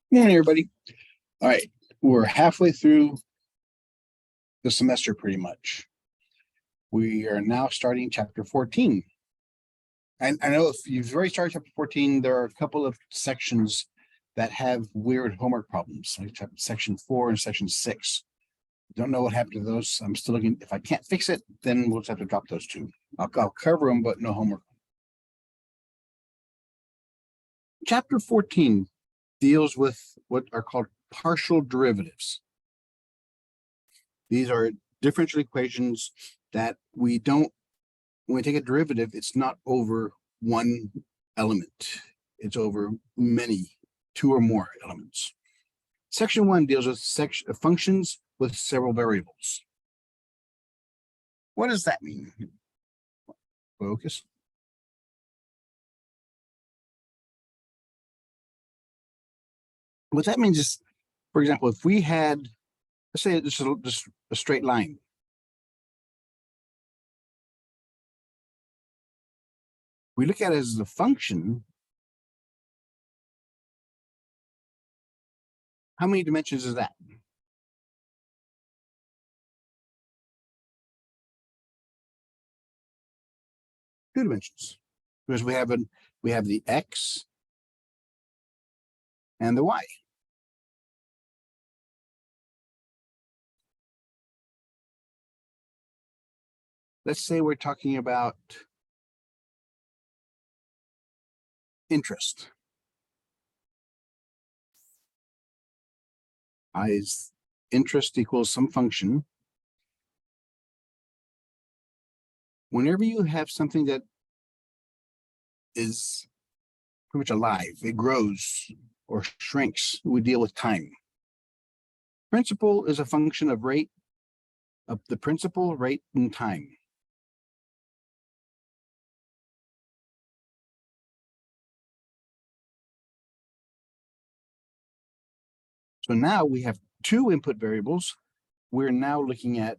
Good morning, everybody. All right, we're halfway through the semester pretty much. We are now starting chapter 14. And I know if you've already started chapter 14, there are a couple of sections that have weird homework problems, like section 4 and section 6. Don't know what happened to those. I'm still looking. If I can't fix it, then we'll just have to drop those two. I'll cover them, but no homework. Chapter 14 deals with what are called partial derivatives. These are differential equations that we don't, when we take a derivative, it's not over one element. It's over many, two or more elements. Section 1 deals with functions with several variables. What does that mean? Focus. What that means is, for example, if we had, let's say this is just a straight line. We look at it as a function. How many dimensions is that? Two dimensions, because we have the x and the y. Let's say we're talking about interest. I is interest equals some function. Whenever you have something that is pretty much alive, it grows or shrinks, we deal with time. Principal is a function of rate, of the principal, rate, and time. So now we have two input variables. We're now looking at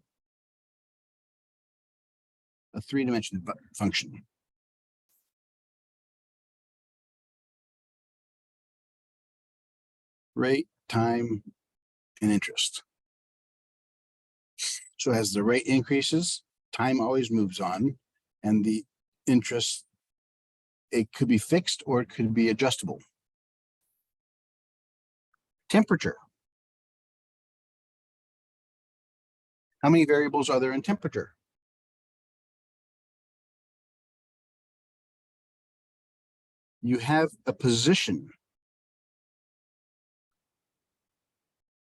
a three-dimensional function. Rate, time, and interest. So as the rate increases, time always moves on, and the interest, it could be fixed or it could be adjustable. Temperature. How many variables are there in temperature? You have a position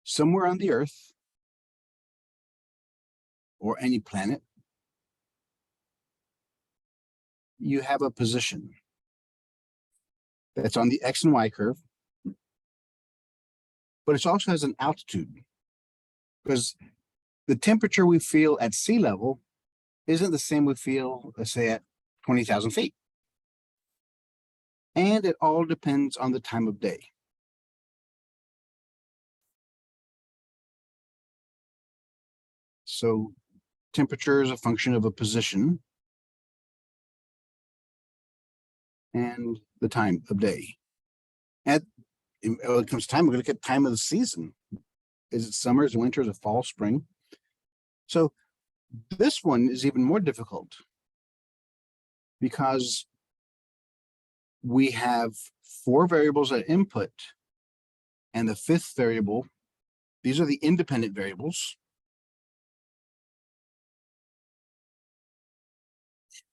somewhere on the Earth or any planet. You have a position that's on the X and Y curve, but it also has an altitude, because the temperature we feel at sea level isn't the same we feel, let's say, at 20,000 feet. And it all depends on the time of day. So temperature is a function of a position and the time of day. And when it comes to time, we're going to look at time of the season. Is it summer, is it winter, is it fall, spring? So this one is even more difficult because we have four variables at input, and the fifth variable, these are the independent variables.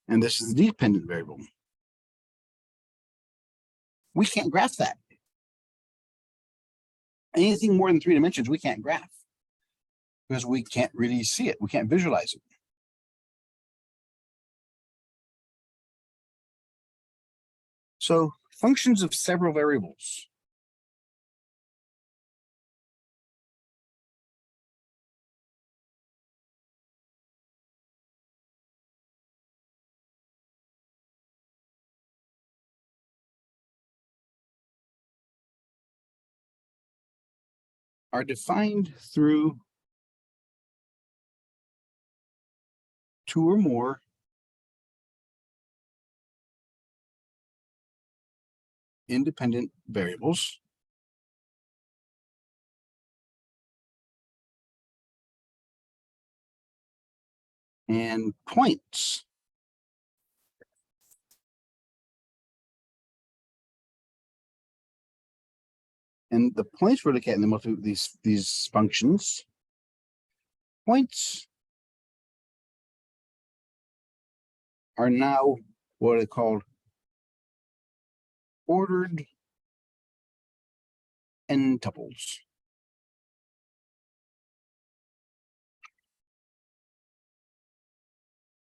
And this is the dependent variable. We can't graph that. Anything more than three dimensions, we can't graph because we can't really see it. We can't visualize it. So functions of several variables. Are defined through two or more independent variables and points. And the points we're looking at in the most of these functions, points are now what are called ordered n tuples.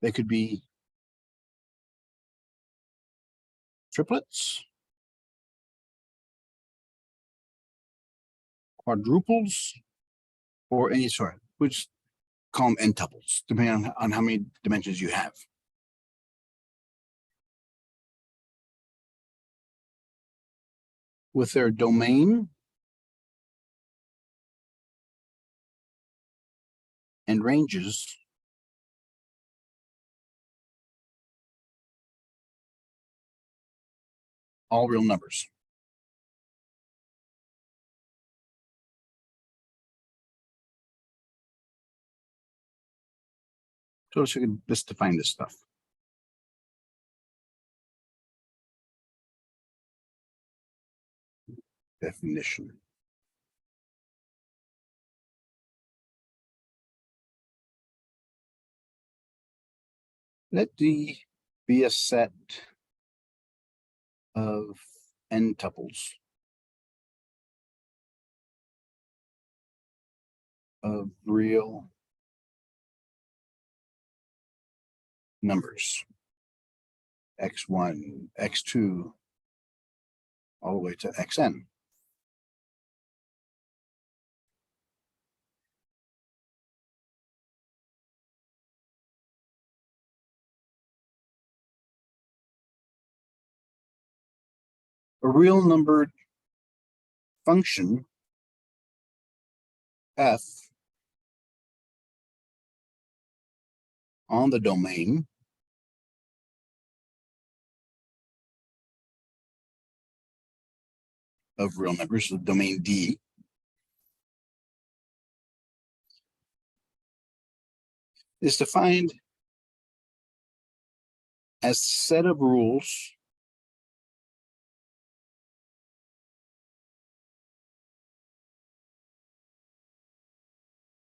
They could be triplets, quadruples, or any sort, which call them n tuples, depending on how many dimensions you have. With their domain and ranges, all real numbers. So let's just define this stuff. Definition. Let D be a set of n tuples of real numbers, x1, x2, all the way to xn. A real numbered function f on the domain of real numbers, the domain D, is defined as a set of rules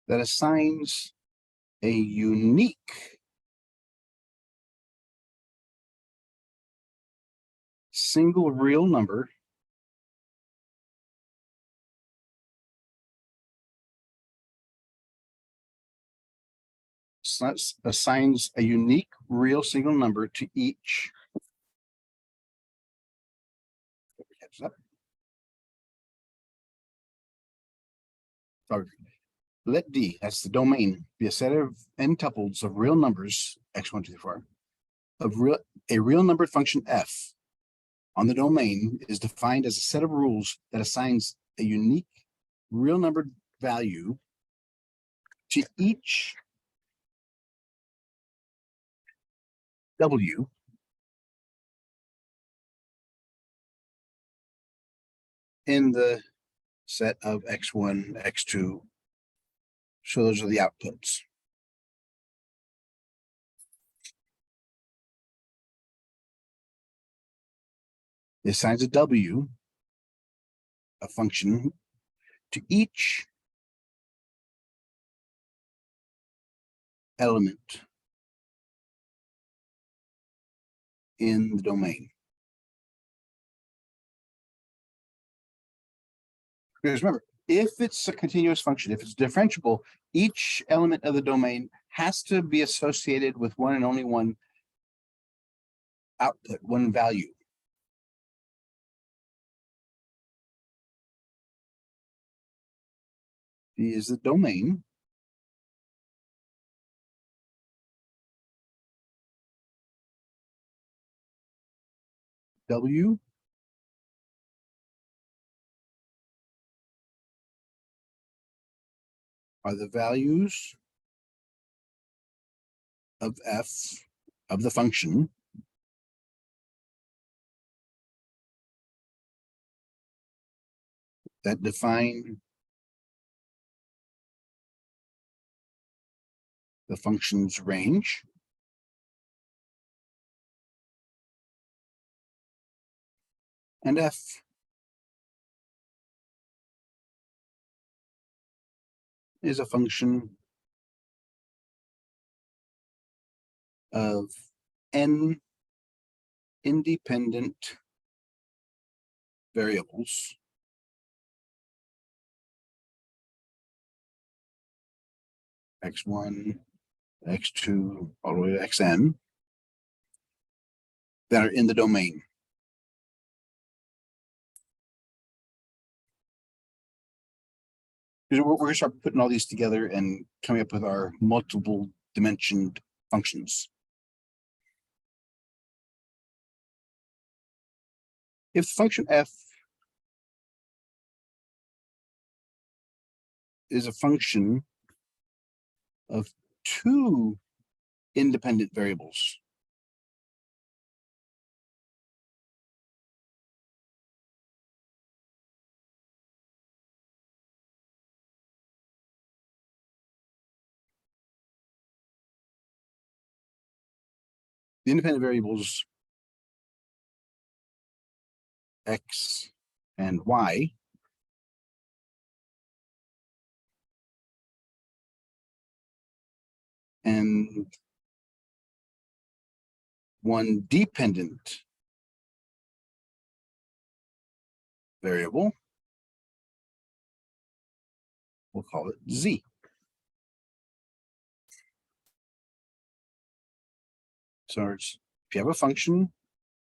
that assigns a unique single real number assigns a unique real single number to each sorry, let D, that's the domain, be a set of n tuples of real numbers, x1, 2, 3, 4, of a real numbered function f on the domain is defined as a set of rules that assigns a unique real numbered value to each W in the set of x1, x2. So those are the outputs. It assigns a W, a function, to each element in the domain. Because remember, if it's a continuous function, if it's differentiable, each element of the domain has to be associated with one and only one output, one value. D is the domain. W are the values of f of the function that define the function's range. And f is a function of n independent variables x1, x2, all the way to xn that are in the domain. We're going to start putting all these together and coming up with our multiple dimensioned functions. If function f is a function of two independent variables, the independent variables x and y and one dependent variable, we'll call it z. So it's, if you have a function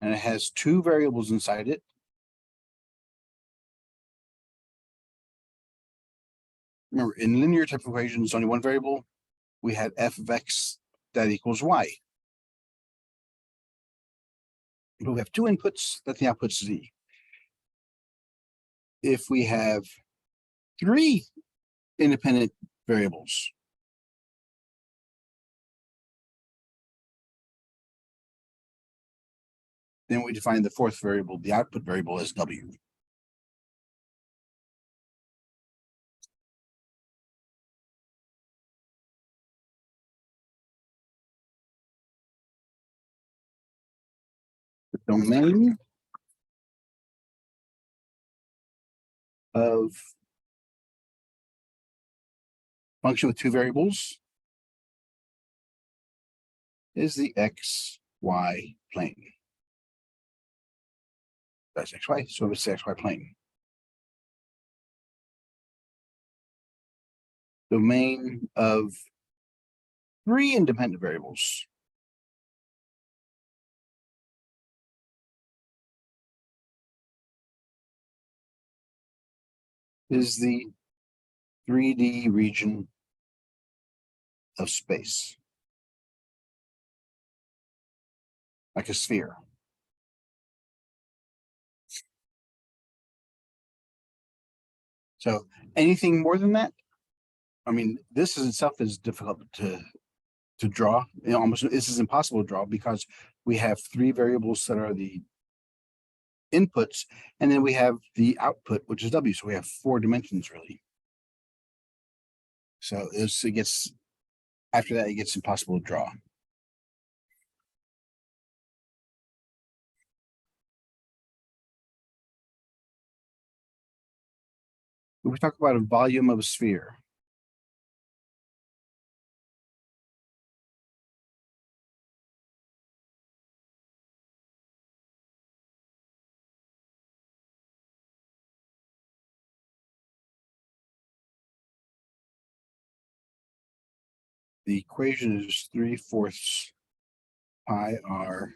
and it has two variables inside it, remember in linear type equations, only one variable, we had f of x that equals y. But we have two inputs, that the output's z. If we have three independent variables, then we define the fourth variable, the output variable, as w. The domain of function with two variables is the x, y plane. That's xy, so it's the xy plane. Domain of three independent variables is the 3D region of space, like a sphere. So anything more than that, I mean, this in itself is difficult to draw. You know, almost this is impossible to draw because we have three variables that are the inputs, and then we have the output, which is w. So we have four dimensions really. So it gets, after that, it gets impossible to draw. When we talk about a volume of a sphere, the equation is 3/4 pi r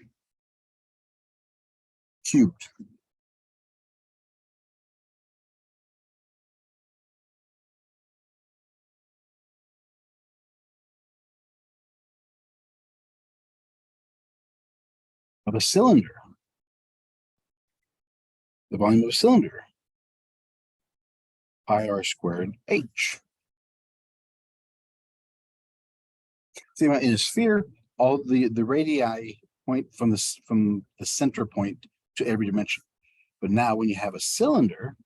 cubed. Of a cylinder. The volume of a cylinder, pi r squared h. See, in a sphere, all the radii point from the center point to every dimension. But now when you have a cylinder,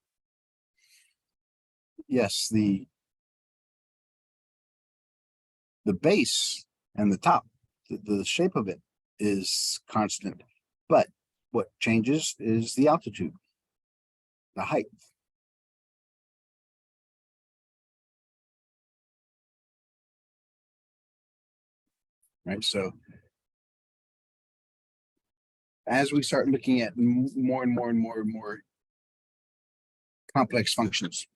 yes, the the base and the top, the shape of it is constant, but what changes is the altitude, the height. Right, so as we start looking at more and more and more and more complex functions,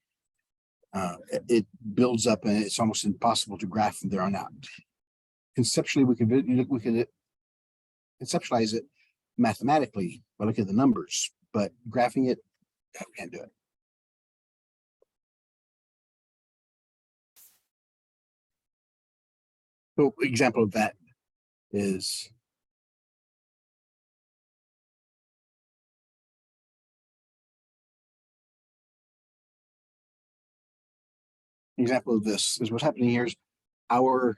it builds up and it's almost impossible to graph from there on out. Conceptually, we could conceptualize it mathematically by looking at the numbers, but graphing it, we can't do it. So example of that is example of this is what's happening here is our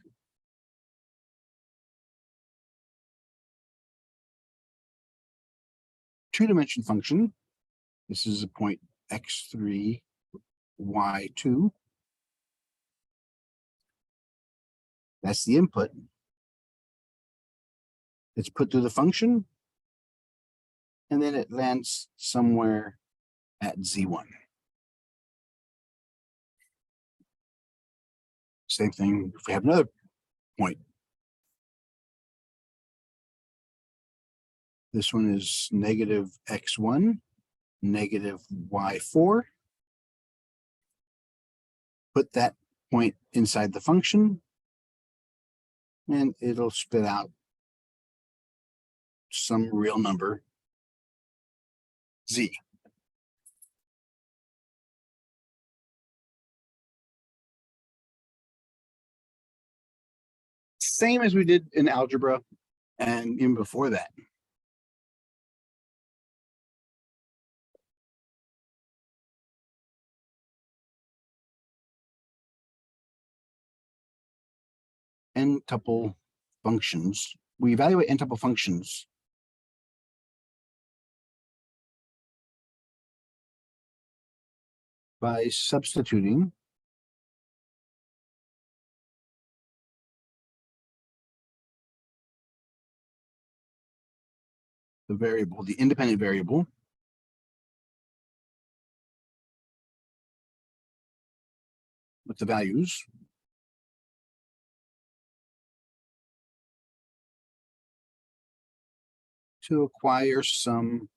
two-dimension function. This is a point x3, y2. That's the input. It's put through the function, and then it lands somewhere at z1. Same thing if we have another point. This one is negative x1, negative y4. Put that point inside the function, and it'll spit out some real number, z. Same as we did in algebra and even before that. N-tuple functions. We evaluate n-tuple functions by substituting the variable, the independent variable, with the values, to acquire some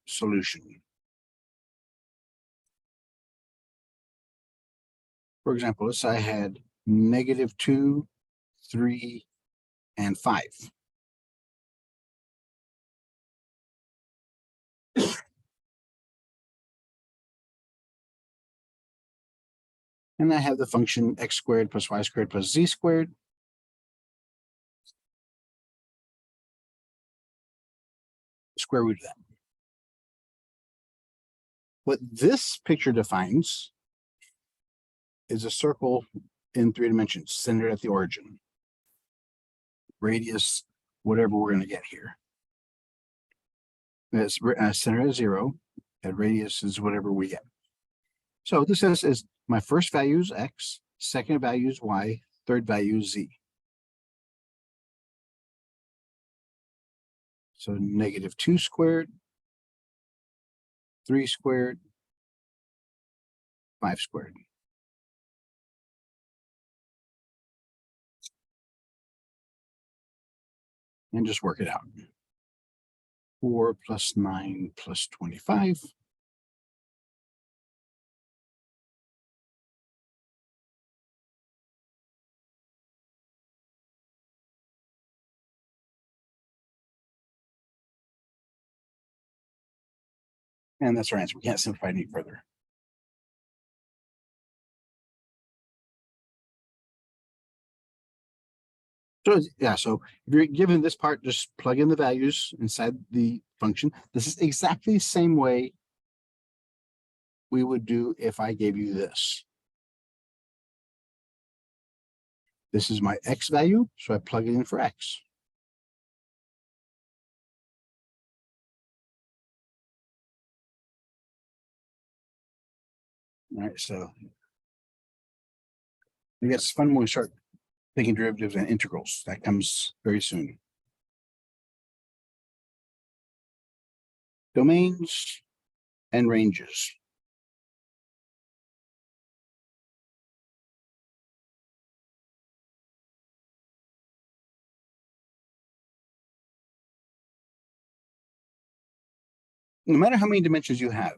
solution. For example, let's say I had -2, 3, and 5. And I have the function x squared plus y squared plus z squared. Square root of that. What this picture defines is a circle in 3 dimensions, centered at the origin. Radius, whatever we're going to get here. It's centered at 0, and radius is whatever we get. So this is my first value is x, second value is y, third value is z. So -2 squared, 3 squared, 5 squared. And just work it out. 4 plus 9 plus 25. And that's our answer. We can't simplify it any further. So yeah, so if you're given this part, just plug in the values inside the function. This is exactly the same way we would do if I gave you this. This is my x value, so I plug it in for x. All right, so it gets fun when we start taking derivatives and integrals. That comes very soon. Domains and ranges. No matter how many dimensions you have,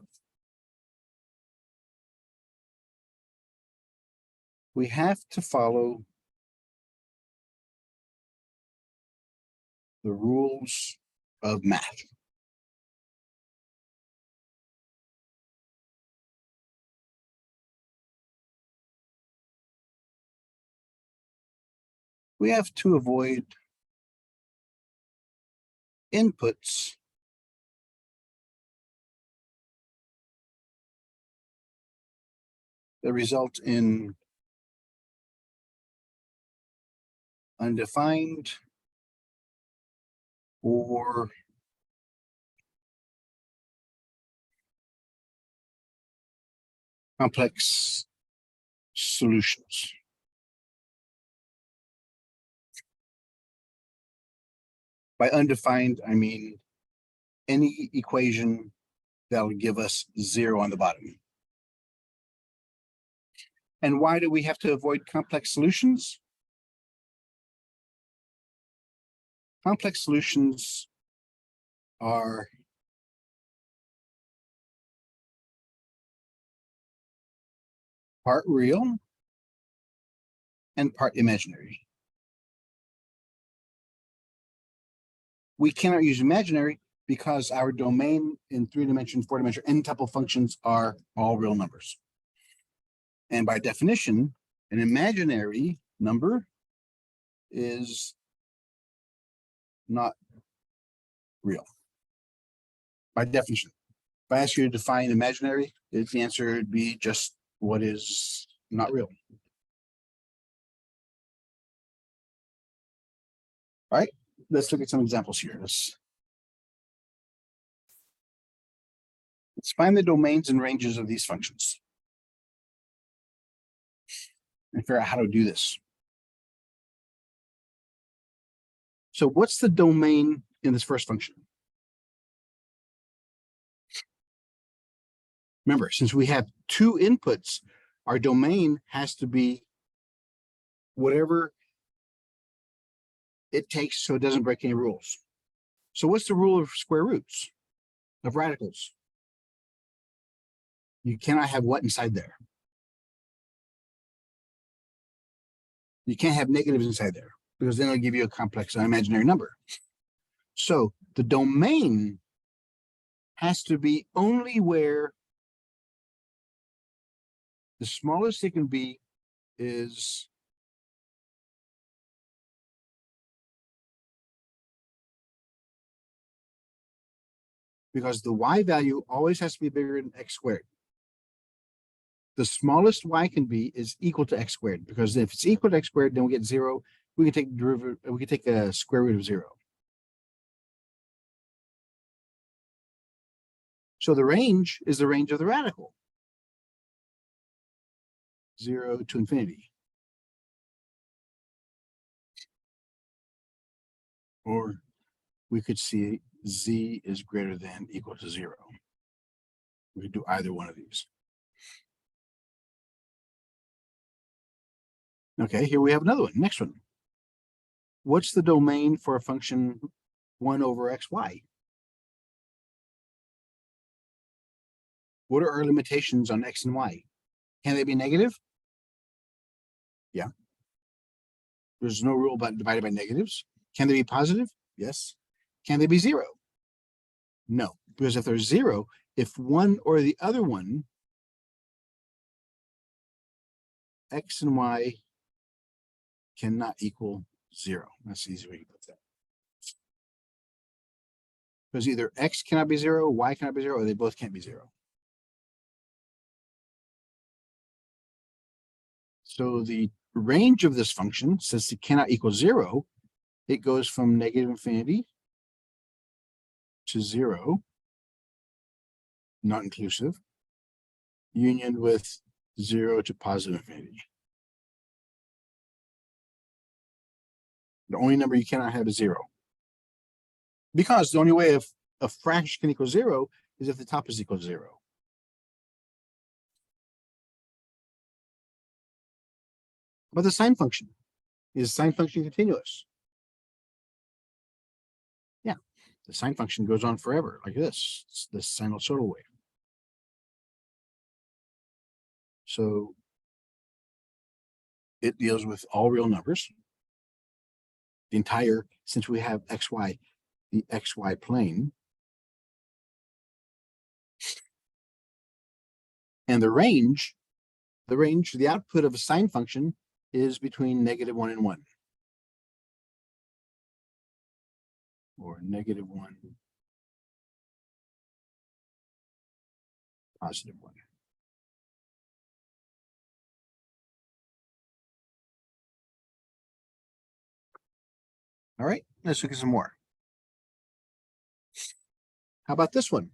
we have to follow the rules of math. We have to avoid inputs that result in undefined or complex solutions. By undefined, I mean any equation that'll give us 0 on the bottom. And why do we have to avoid complex solutions? Complex solutions are part real and part imaginary. We cannot use imaginary because our domain in 3-dimension, 4-dimension, n-tuple functions are all real numbers. And by definition, an imaginary number is not real. By definition. If I ask you to define imaginary, the answer would be just what is not real. All right, let's look at some examples here. Let's find the domains and ranges of these functions and figure out how to do this. So what's the domain in this first function? Remember, since we have 2 inputs, our domain has to be whatever it takes so it doesn't break any rules. So what's the rule of square roots, of radicals? You cannot have what inside there? You can't have negatives inside there because then it'll give you a complex imaginary number. So the domain has to be only where the smallest it can be is because the y value always has to be bigger than x squared. The smallest y can be is equal to x squared, because if it's equal to x squared, then we get 0. We can take derivative, we can take a square root of 0. So the range is the range of the radical. 0 to infinity. Or we could see z is greater than equal to 0. We could do either one of these. Okay, here we have another one. Next one. What's the domain for a function 1 over xy? What are our limitations on x and y? Can they be negative? Yeah. There's no rule about divided by negatives. Can they be positive? Yes. Can they be 0? No, because if there's 0, if one or the other one, x and y cannot equal 0. That's the easy way to put that. Because either x cannot be 0, y cannot be 0, or they both can't be 0. So the range of this function, since it cannot equal 0, it goes from negative infinity to 0, not inclusive, union with 0 to positive infinity. The only number you cannot have is 0. Because the only way a fraction can equal 0 is if the top is equal to 0. But the sine function, is the sine function continuous? Yeah, the sine function goes on forever, like this. It's the sinusoidal wave. So it deals with all real numbers. The entire, since we have xy, the xy plane. And the range, the output of a sine function is between -1 and 1. Or -1, +1. All right, let's look at some more. How about this one?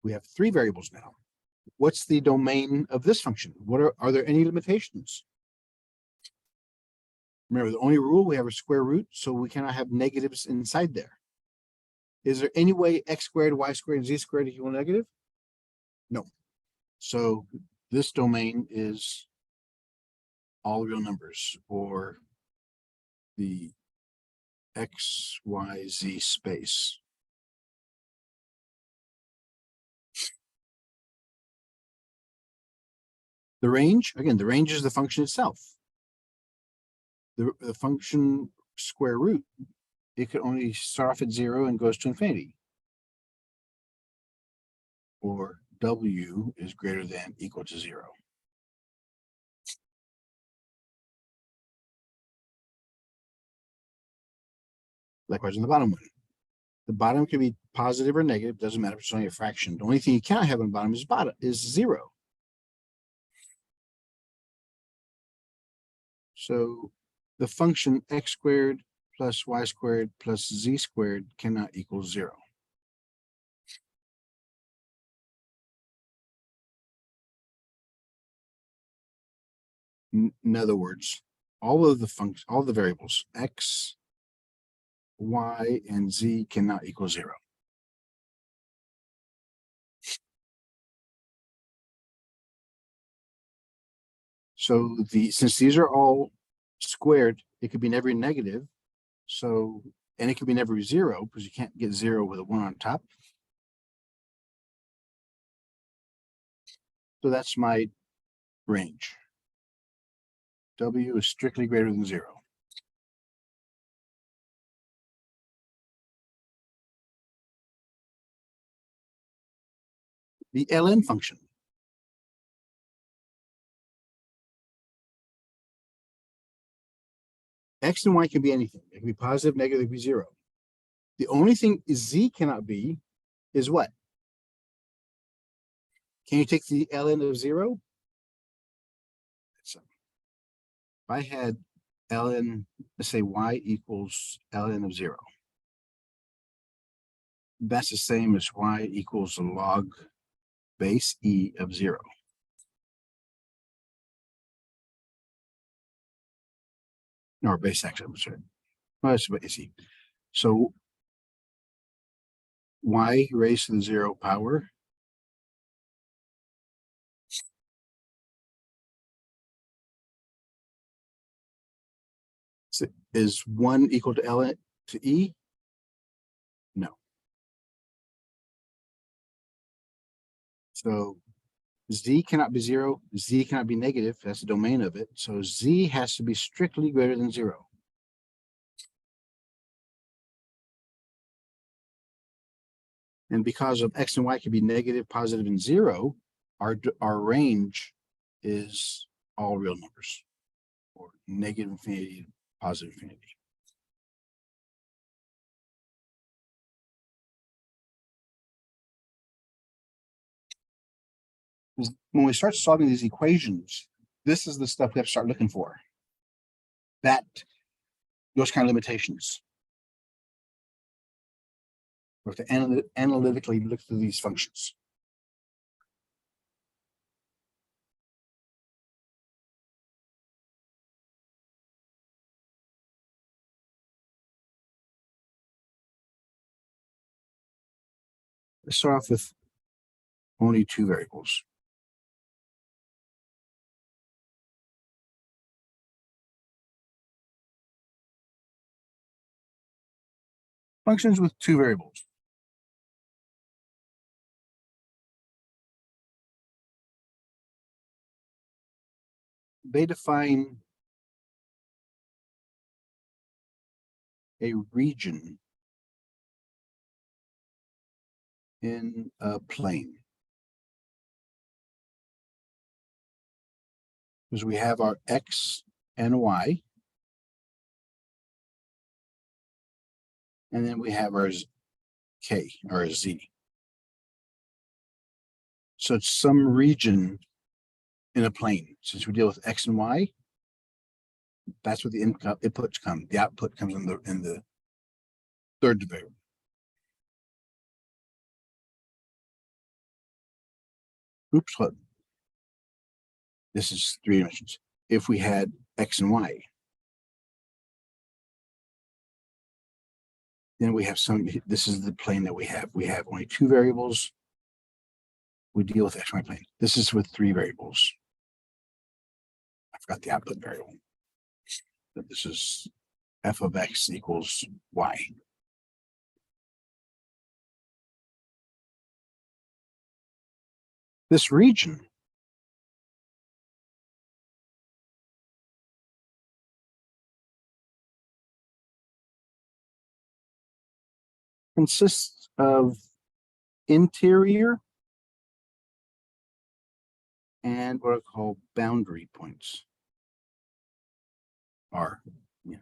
We have 3 variables now. What's the domain of this function? Are there any limitations? Remember, the only rule, we have a square root, so we cannot have negatives inside there. Is there any way x squared, y squared, and z squared equal negative? No. So this domain is all real numbers, or the x, y, z space. The range, again, the range is the function itself. The function square root, it could only start off at 0 and goes to infinity. Or w is greater than equal to 0. Likewise on the bottom one. The bottom can be positive or negative, doesn't matter if it's only a fraction. The only thing you can't have on the bottom is 0. So the function x squared plus y squared plus z squared cannot equal 0. In other words, all of the functions, all the variables, x, y, and z cannot equal 0. So since these are all squared, it could be never negative. So, and it could be never 0 because you can't get 0 with a 1 on top. So that's my range. W is strictly greater than 0. The ln function. X and y can be anything. It can be positive, negative, it can be 0. The only thing z cannot be is what? Can you take the ln of 0? So if I had ln, let's say y equals ln of 0. That's the same as y equals log base e of 0. Or base x, I'm sorry. Well, that's base e. So y raised to the 0 power is 1 equal to ln to e? No. So z cannot be 0, z cannot be negative, that's the domain of it. So z has to be strictly greater than 0. And because of x and y can be negative, positive, and 0, our range is all real numbers, or negative infinity, positive infinity. When we start solving these equations, this is the stuff we have to start looking for. Those kind of limitations. We have to analytically look through these functions. Let's start off with only two variables. Functions with two variables. They define a region in a plane. Because we have our X and Y, and then we have our K or Z. So it's some region in a plane. Since we deal with X and Y, that's what the inputs come. The output comes in the third variable. Oops, what? This is three dimensions. If we had X and Y, then we have this is the plane that we have. We have only two variables. We deal with X and Y plane. This is with three variables. I forgot the output variable. But this is f of X equals Y. This region consists of interior and what are called boundary points. Are, yeah.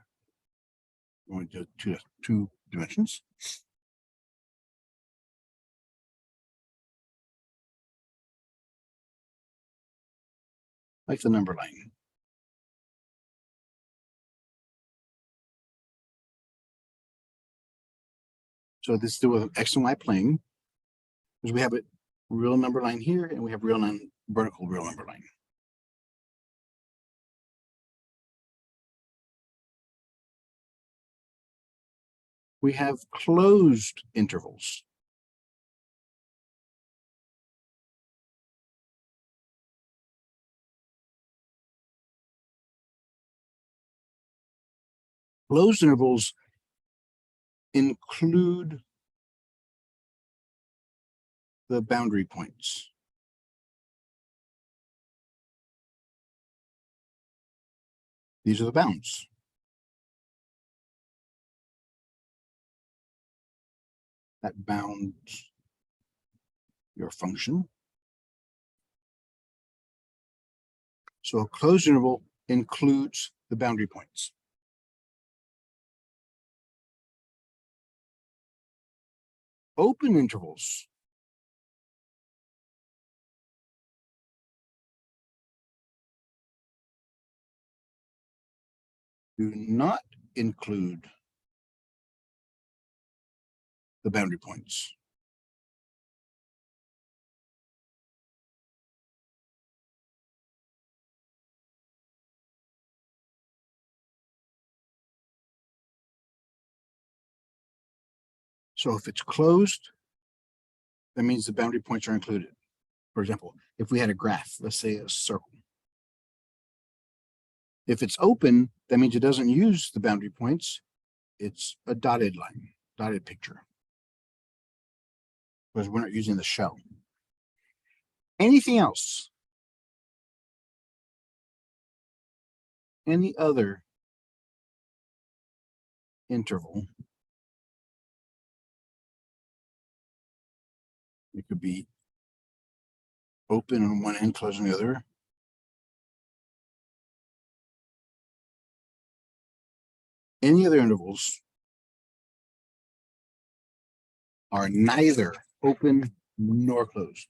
We want to do two dimensions. Like the number line. So this is still with X and Y plane, because we have a real number line here, and we have vertical real number line. We have closed intervals. Closed intervals include the boundary points. These are the bounds. That bounds your function. So a closed interval includes the boundary points. Open intervals do not include the boundary points. So if it's closed, that means the boundary points are included. For example, if we had a graph, let's say a circle. If it's open, that means it doesn't use the boundary points. It's a dotted line, dotted picture. Because we're not using the shell. Anything else? Any other interval? It could be open on one end, closed on the other. Any other intervals are neither open nor closed.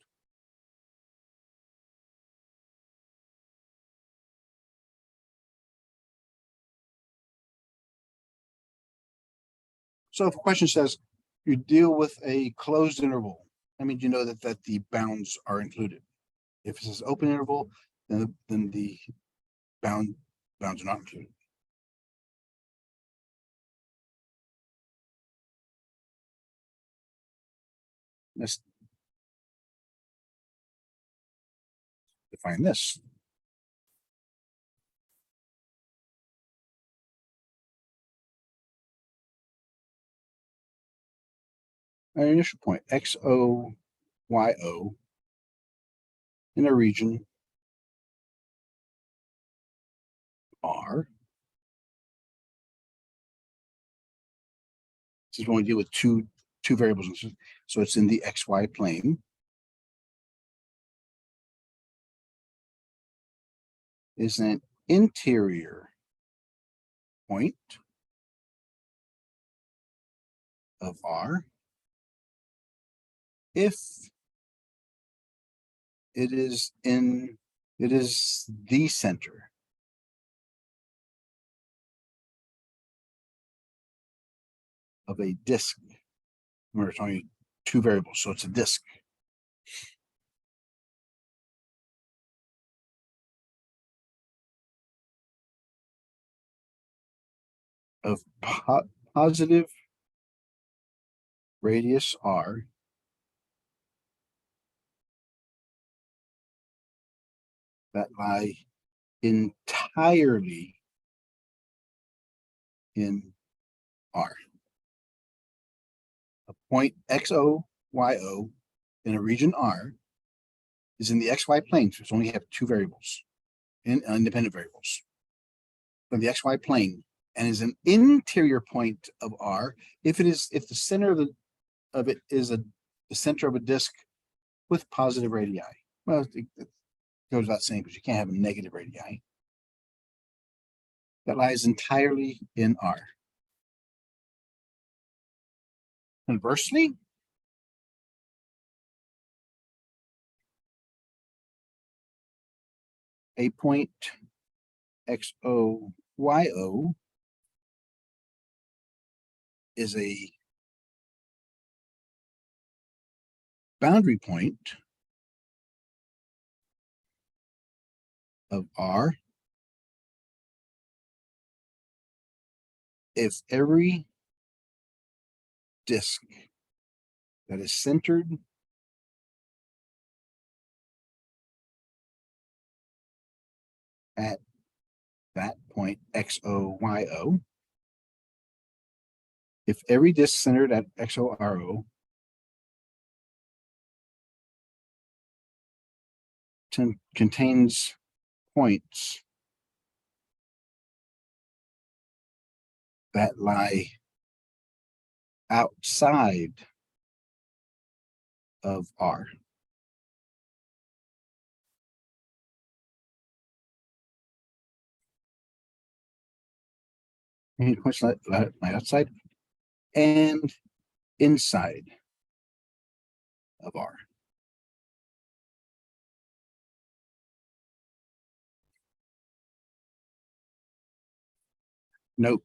So if a question says you deal with a closed interval, that means you know that the bounds are included. If it says open interval, then the bounds are not included. find this. Our initial point, XO, YO, in a region R. This is when we deal with two variables. So it's in the XY plane. Is an interior point of R if it is the center of a disk. We're talking two variables, so it's a disk. Of positive radius R that lie entirely in R. A point XO, YO in a region R is in the XY plane, so it's only have two variables, independent variables. From the XY plane, and is an interior point of R if the center of it is the center of a disk with positive radii. Well, it goes without saying, because you can't have a negative radii. That lies entirely in R. Conversely, a point XO, YO is a boundary point of R if every disk that is centered at that point XOYO, if every disk centered at XORO contains points that lie outside of R. Points lie outside and inside of R. Note,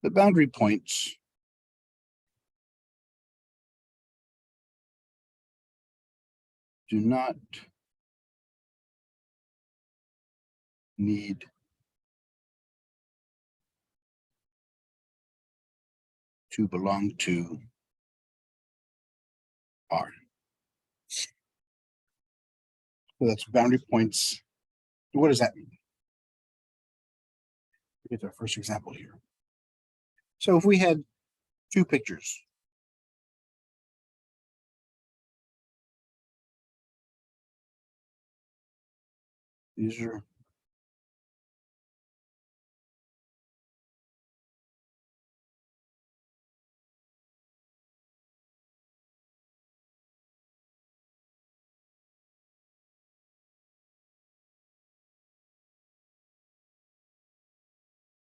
the boundary points do not need to belong to R. So that's boundary points. What does that mean? Get our first example here. So if we had two pictures, these are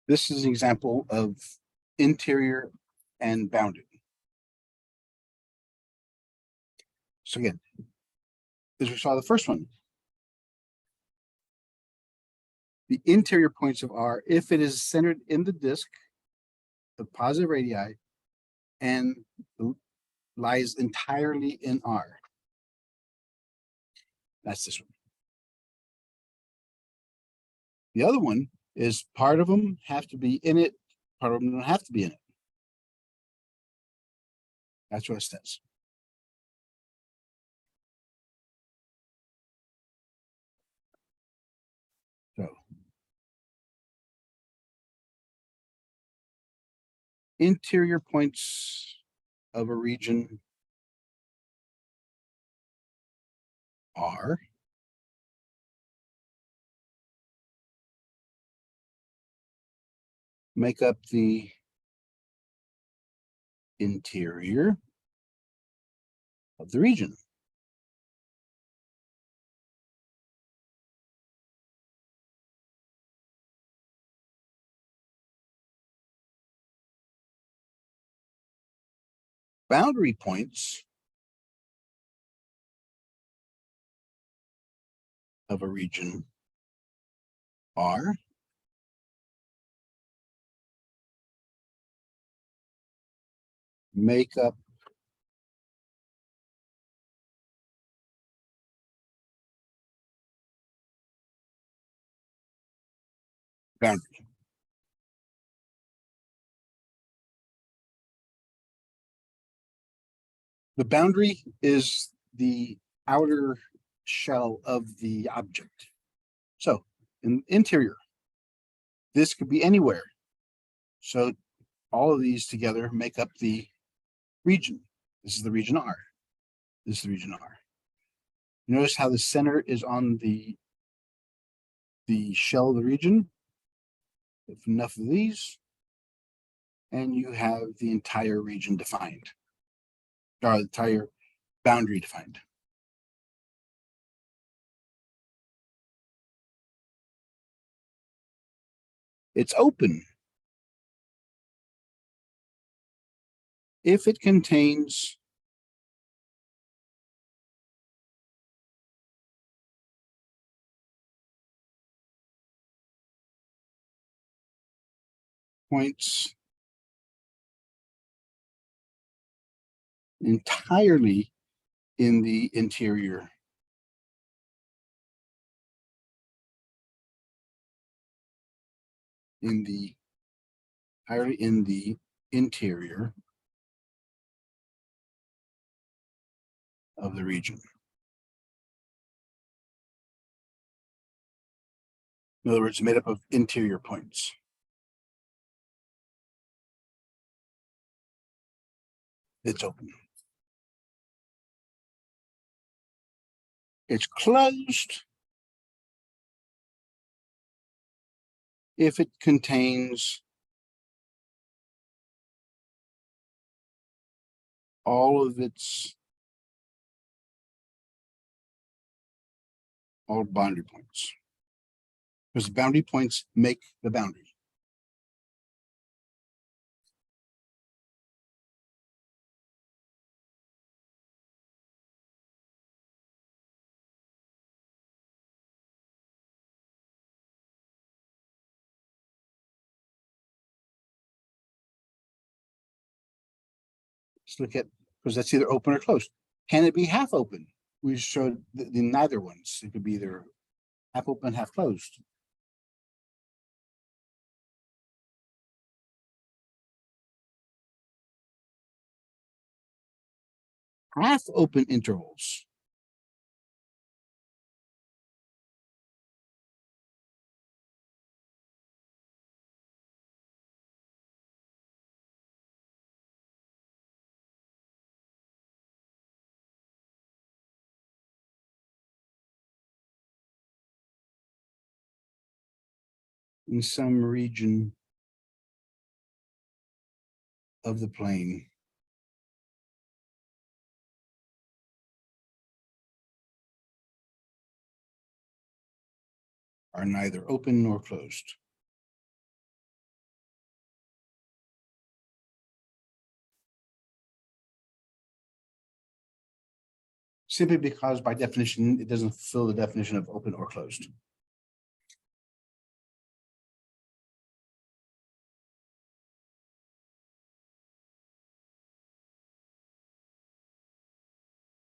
this is an example of interior and bounded. So again, as we saw the first one, the interior points of R, if it is centered in the disk of positive radii and lies entirely in R. That's this one. The other one is part of them have to be in it, part of them don't have to be in it. That's what it says. So interior points of a region are make up the interior of the region. Boundary points of a region are make up boundary. The boundary is the outer shell of the object. So in interior, this could be anywhere. So all of these together make up the region. This is the region R. This is the region R. Notice how the center is on the shell of the region. If enough of these, and you have the entire region defined, or the entire boundary defined. It's open if it contains points entirely in the interior entirely in the interior of the region. In other words, made up of interior points. It's open. It's closed if it contains all boundary points. Because the boundary points make the boundary. Let's look at, because that's either open or closed. Can it be half open? We showed the neither ones. It could be either half open, half closed. Half open intervals in some region of the plane are neither open nor closed. Simply because by definition, it doesn't fulfill the definition of open or closed.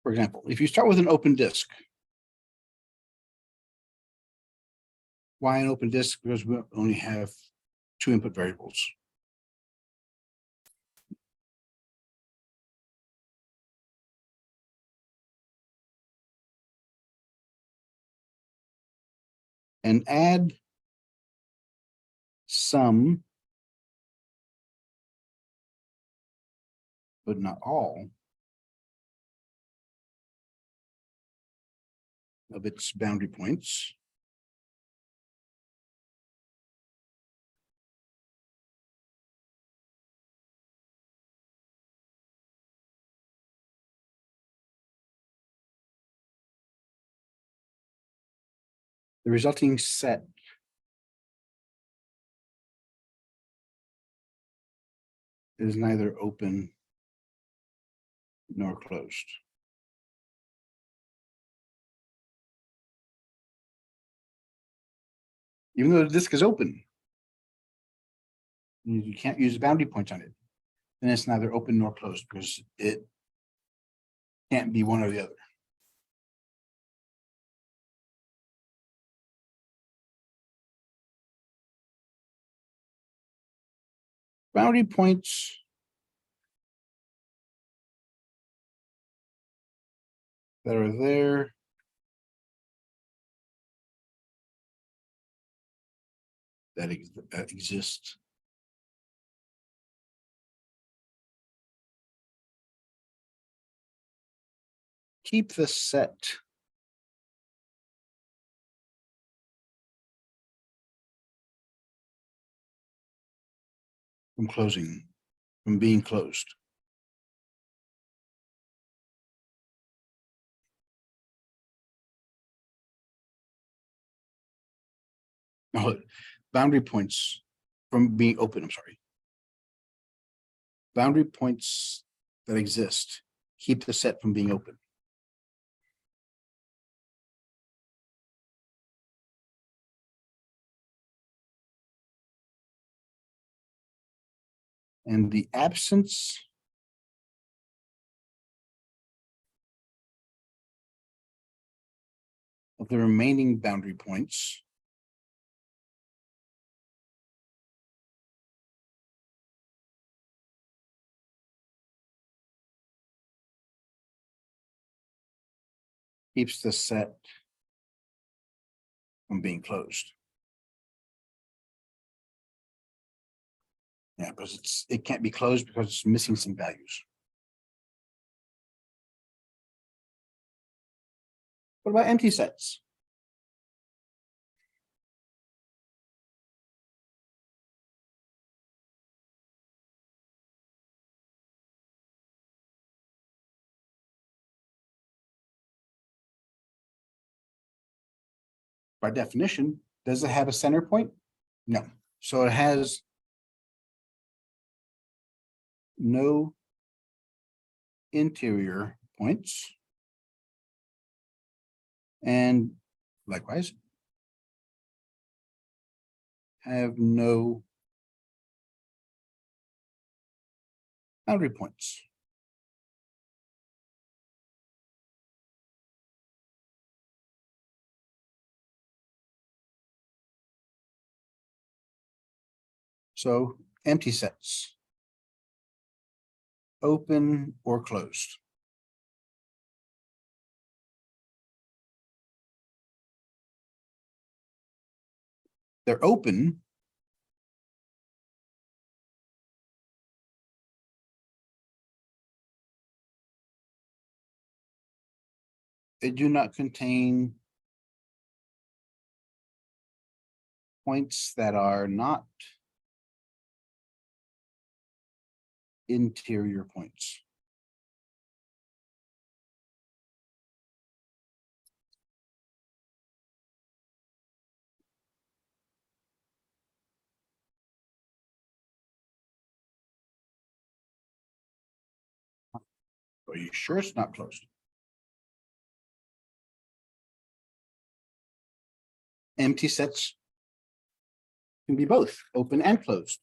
For example, if you start with an open disk, why an open disk? Because we only have two input variables. and add some, but not all, of its boundary points. The resulting set is neither open nor closed. Even though the disk is open, you can't use boundary points on it. And it's neither open nor closed because it can't be one or the other. Boundary points that are there that exist keep the set from being closed. No, boundary points from being open, I'm sorry. Boundary points that exist keep the set from being open. And the absence of the remaining boundary points keeps the set from being closed. Yeah, because it can't be closed because it's missing some values. What about empty sets? By definition, does it have a center point? No. So it has no interior points. And likewise, have no boundary points. So empty sets, open or closed. They're open they do not contain points that are not interior points. Are you sure it's not closed? Empty sets can be both open and closed.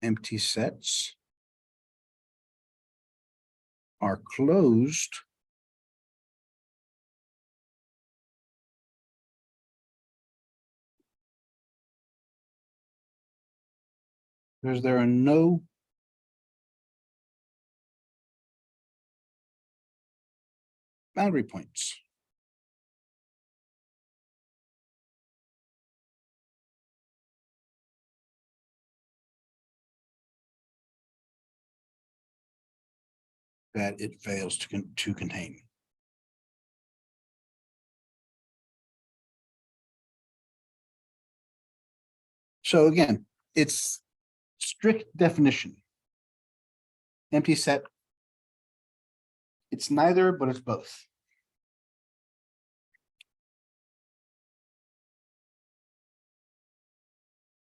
Empty sets are closed because there are no boundary points. That it fails to contain. So again, it's strict definition. Empty set. It's neither, but it's both.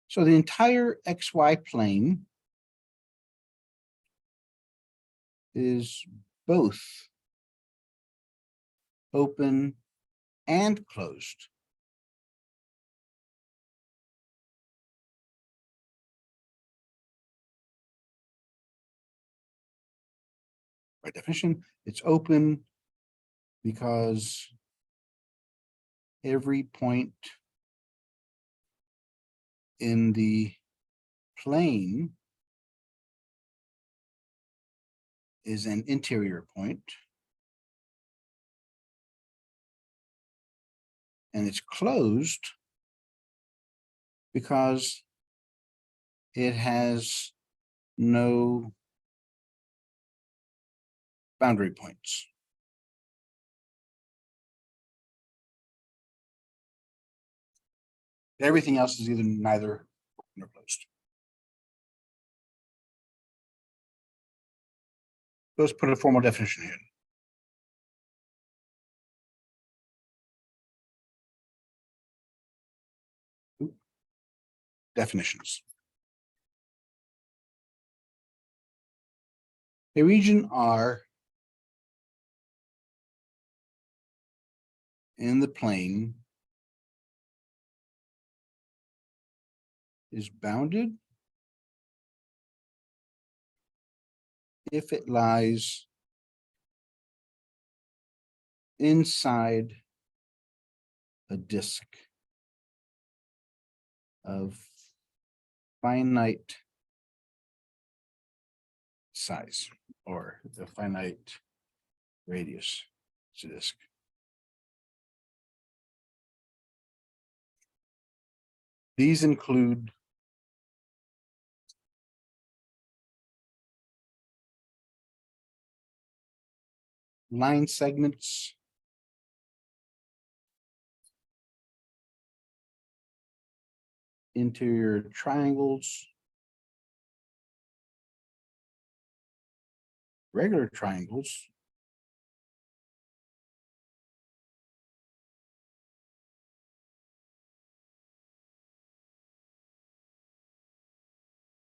So the entire XY plane is both open and closed. By definition, it's open because every point in the plane is an interior point, and it's closed because it has no boundary points. Everything else is either neither open or closed. Let's put a formal definition here. Definitions. A region R in the plane is bounded if it lies inside a disk of finite size or the finite radius. It's a disk. These include line segments, interior triangles, regular triangles,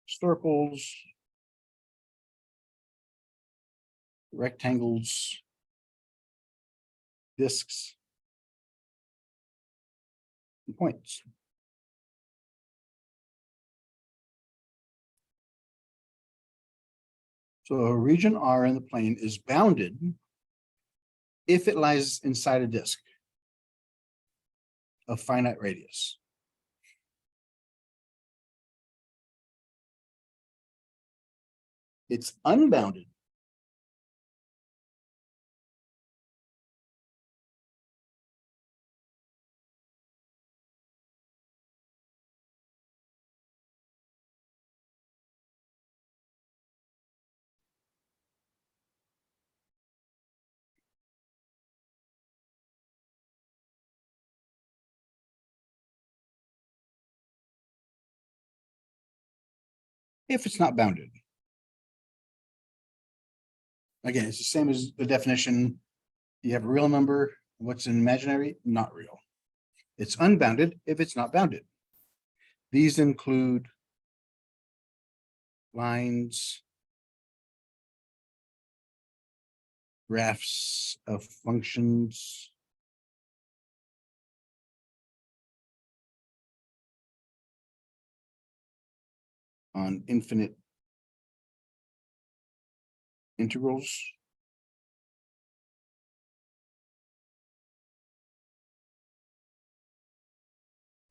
circles, rectangles, discs, and points. So a region R in the plane is bounded if it lies inside a disk of finite radius. It's unbounded if it's not bounded. Again, it's the same as the definition. You have a real number. What's an imaginary? Not real. It's unbounded if it's not bounded. These include lines, graphs of functions, on infinite integrals,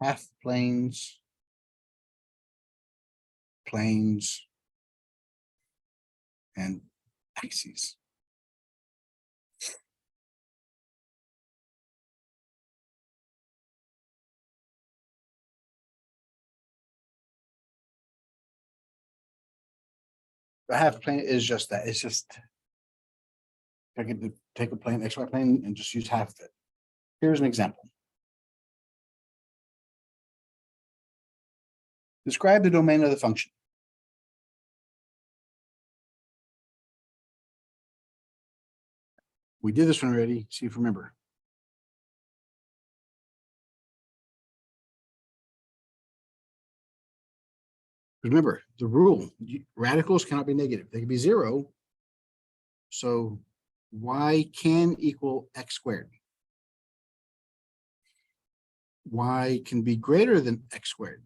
half planes, planes, and axes. The half plane is just that. It's just I could take a plane, XY plane, and just use half of it. Here's an example. Describe the domain of the function. We did this one already. See if you remember. Remember the rule: radicals cannot be negative. They can be zero. So y can equal x squared. Y can be greater than x squared.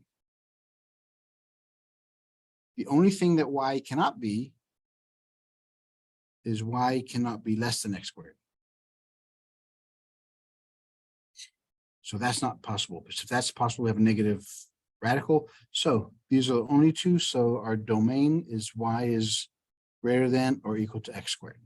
The only thing that y cannot be is y cannot be less than x squared. So that's not possible. Because if that's possible, we have a negative radical. So these are the only two. So our domain is y is greater than or equal to x squared.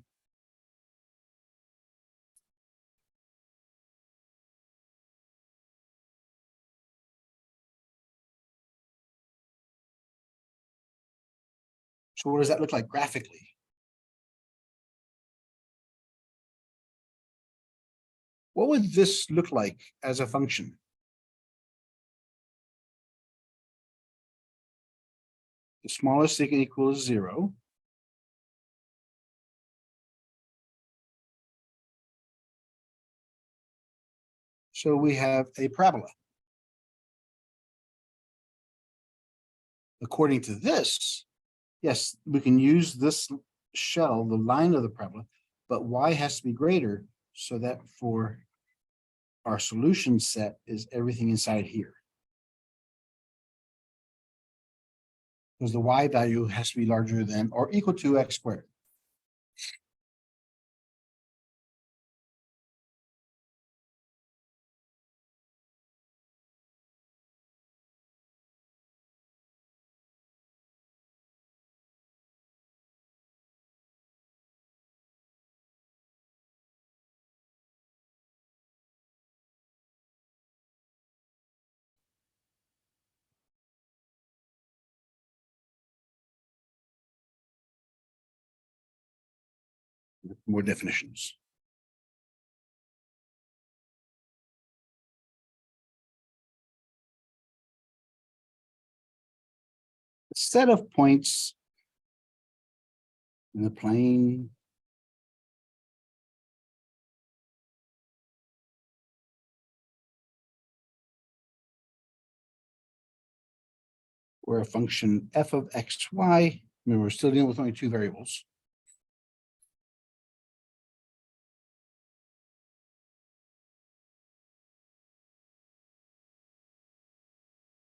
So what does that look like graphically? What would this look like as a function? The smallest thing equals 0. So we have a parabola. According to this, yes, we can use this shell, the line of the parabola, but y has to be greater so that for our solution set is everything inside here. Because the y value has to be larger than or equal to x squared. More definitions. A set of points in the plane where a function f of x, y, remember we're still dealing with only two variables,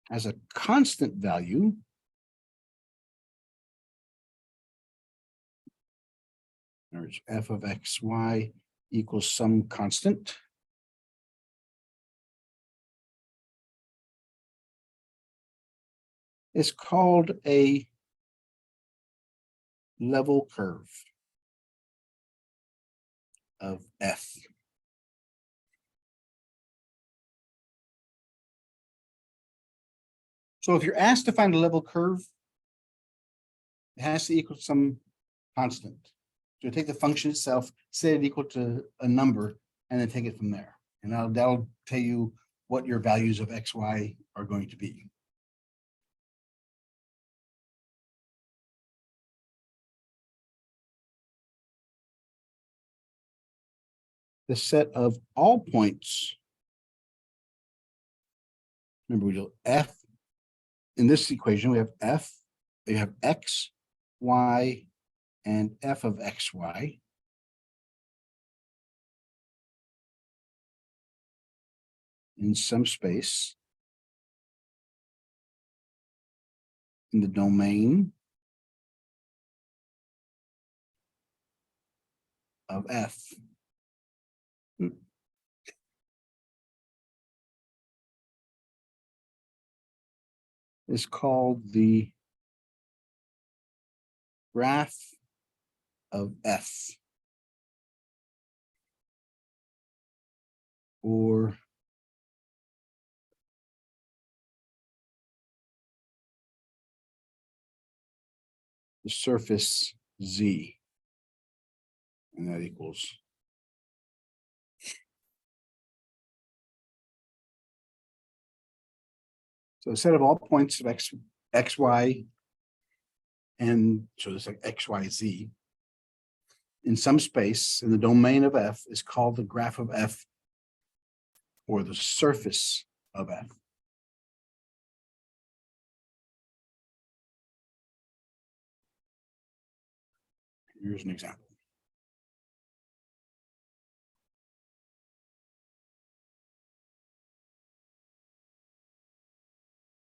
has a constant value, f of x, y equals some constant. It's called a level curve of f. So if you're asked to find a level curve, it has to equal some constant. So take the function itself, set it equal to a number, and then take it from there. And that'll tell you what your values of x, y are going to be. The set of all points, remember we do f, in this equation we have f, we have x, y, and f of x, y. In some space in the domain of f. Is called the graph of f, or the surface Z. And that equals so a set of all points of x, y, and so it's like x, y, z in some space in the domain of F is called the graph of F or the surface of F. Here's an example.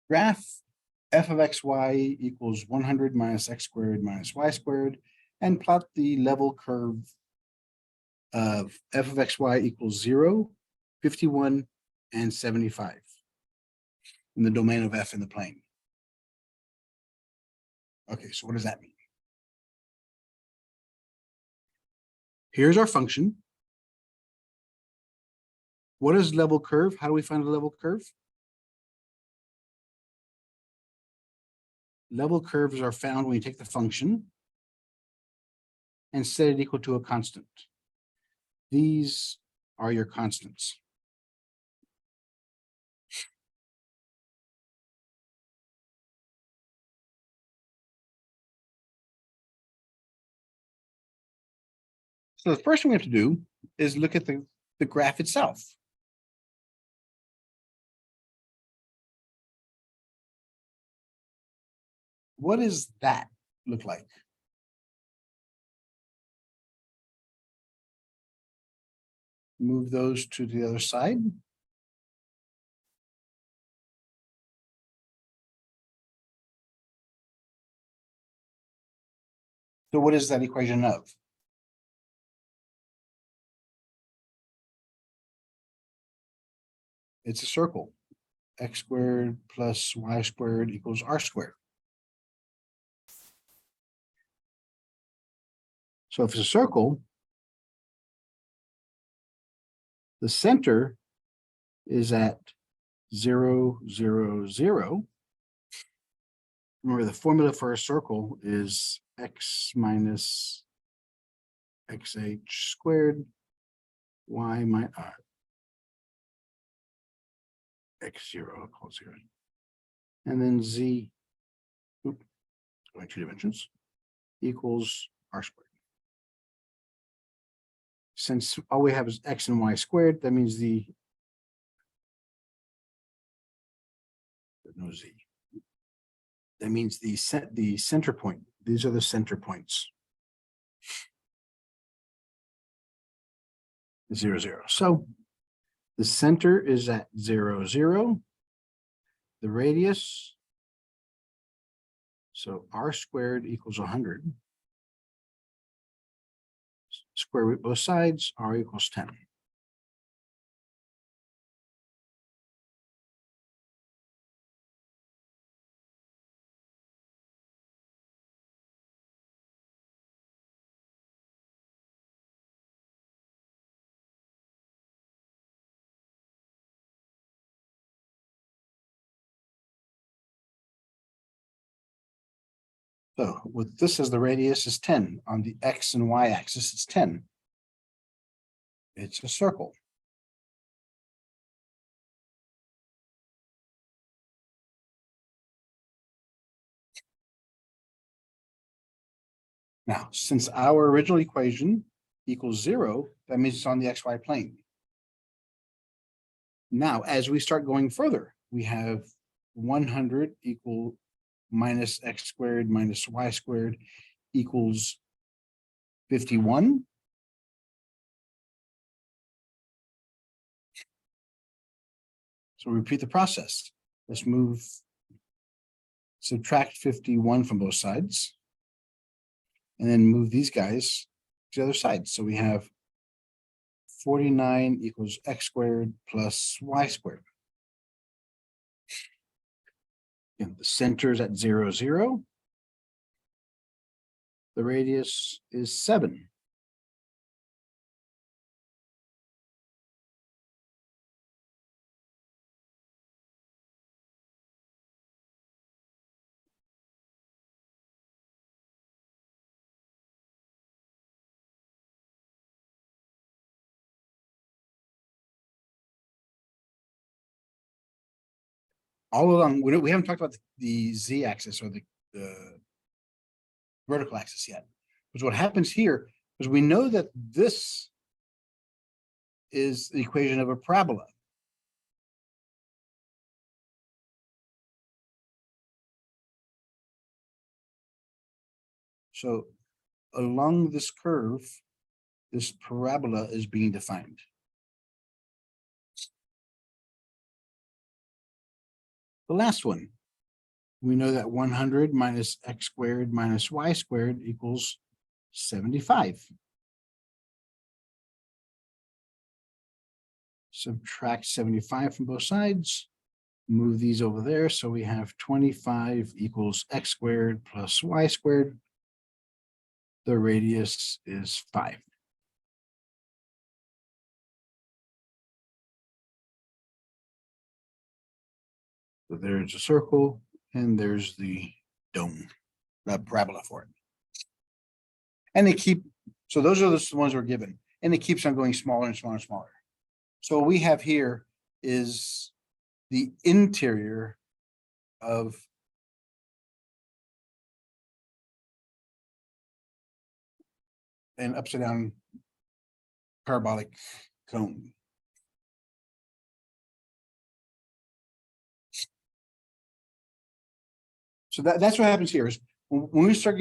Graph f of xy equals 100 minus x squared minus y squared, and plot the level curve of f of xy equals 0, 51, and 75 in the domain of F in the plane. Okay, so what does that mean? Here's our function. What is level curve? How do we find a level curve? Level curves are found when you take the function and set it equal to a constant. These are your constants. So the first thing we have to do is look at the graph itself. What does that look like? Move those to the other side. So what is that equation of? It's a circle. X squared plus y squared equals r squared. So if it's a circle, the center is at 0, 0, 0. Remember, the formula for a circle is x minus xh squared, y minus x0, I'll call 0. And then z, going 2 dimensions, equals r squared. Since all we have is x and y squared, that means no z. That means the center point. These are the center points. 0, 0. So the center is at 0, 0. The radius, so r squared equals 100. Square root both sides, r equals 10. So with this as the radius is 10. On the x and y axis, it's 10. It's a circle. Now, since our original equation equals 0, that means it's on the xy plane. Now, as we start going further, we have 100 equal minus x squared minus y squared equals 51. So repeat the process. Let's subtract 51 from both sides, and then move these guys to the other side. So we have 49 equals x squared plus y squared. And the center is at 0, 0. The radius is 7. all along, we haven't talked about the z-axis or the vertical axis yet. Because what happens here is we know that this is the equation of a parabola. So along this curve, this parabola is being defined. The last one, we know that 100 minus x squared minus y squared equals 75. Subtract 75 from both sides, move these over there. So we have 25 equals x squared plus y squared. The radius is 5. So there's a circle and there's the dome, the parabola for it. And they keep, so those are the ones we're given, and it keeps on going smaller and smaller and smaller. So what we have here is the interior of an upside down parabolic cone. So that's what happens here is when we start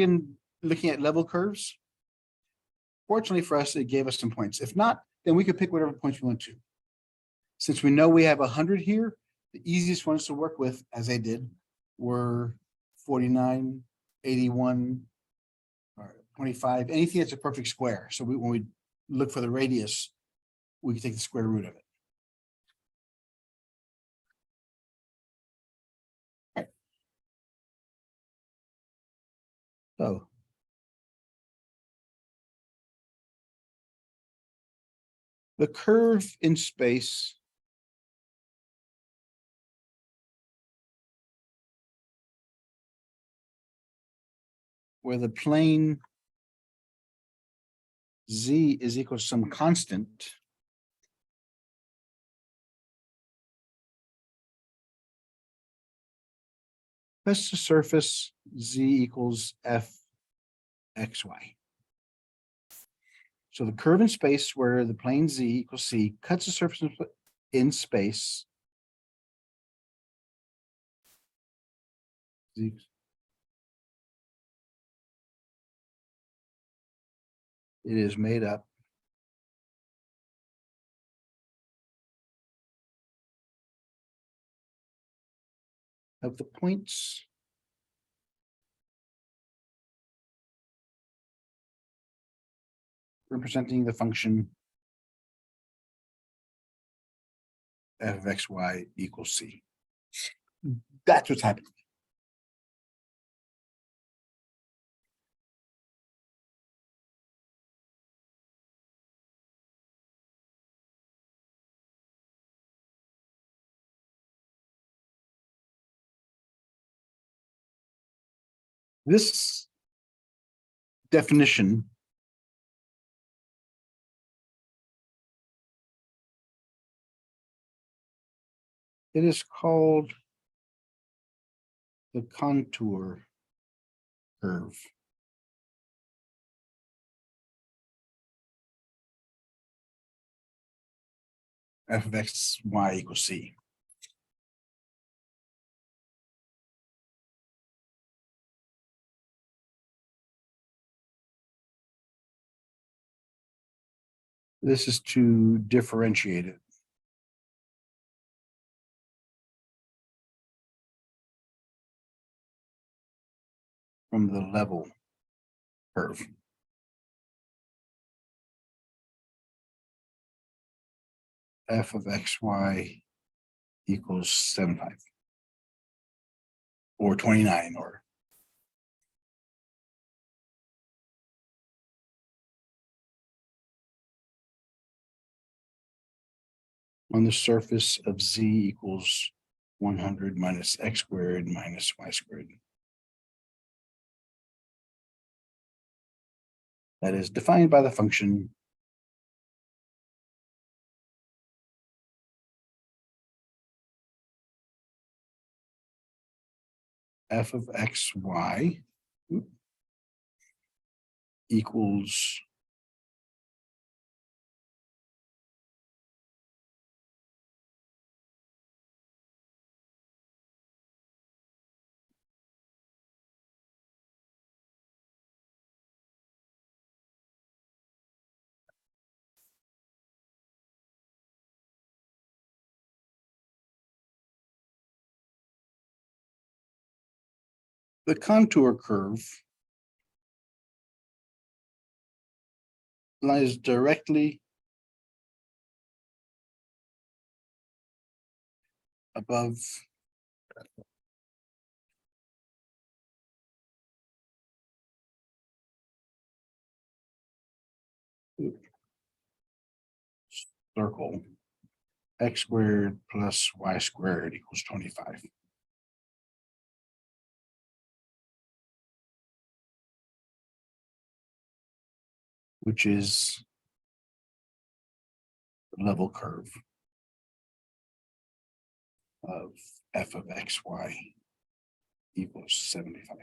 looking at level curves, fortunately for us, it gave us some points. If not, then we could pick whatever points we want to. Since we know we have 100 here, the easiest ones to work with, as I did, were 49, 81, or 25, anything that's a perfect square. So when we look for the radius, we can take the square root of it. So the curve in space where the plane z is equal to some constant, that's the surface z equals f xy. So the curve in space where the plane z equals c cuts the surface in space. It is made up of the points representing the function f of xy equals c. That's what's happening. This definition it is called the contour curve. F of xy equals c. This is to differentiate it from the level curve. F of xy equals 75 or 29 or on the surface of z equals 100 minus x squared minus y squared. That is defined by the function f of xy equals the contour curve lies directly above circle x squared plus y squared equals 25. Which is the level curve of f of xy equals 75.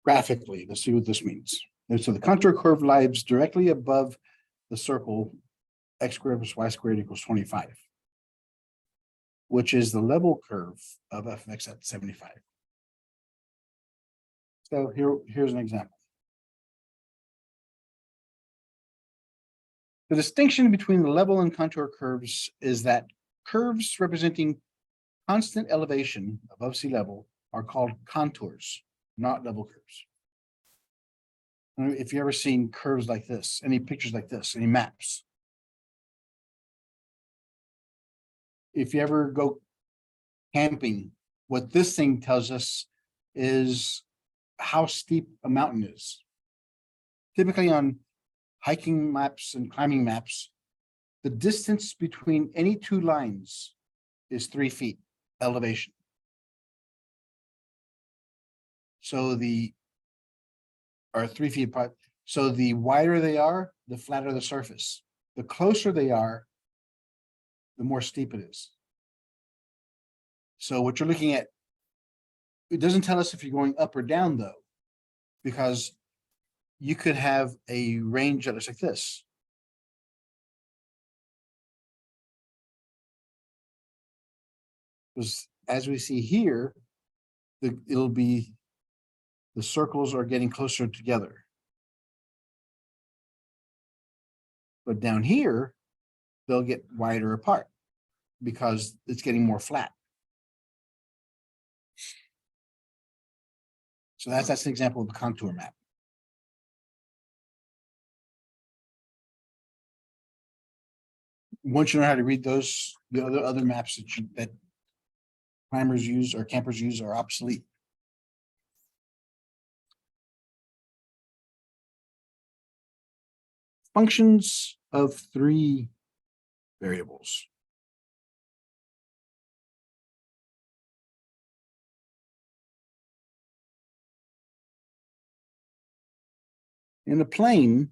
Graphically, let's see what this means. And so the contour curve lies directly above the circle x squared plus y squared equals 25, which is the level curve of f of x at 75. So here's an example. The distinction between the level and contour curves is that curves representing constant elevation above sea level are called contours, not level curves. If you ever seen curves like this, any pictures like this, any maps. If you ever go camping, what this thing tells us is how steep a mountain is. Typically on hiking maps and climbing maps, the distance between any two lines is 3 feet elevation. So or 3 feet apart. So the wider they are, the flatter the surface. The closer they are, the more steep it is. So what you're looking at, it doesn't tell us if you're going up or down though, because you could have a range that looks like this. Because as we see here, it'll be the circles are getting closer together. But down here, they'll get wider apart because it's getting more flat. So that's an example of a contour map. Once you know how to read those, the other maps that climbers use or campers use are obsolete. Functions of 3 variables. In a plane,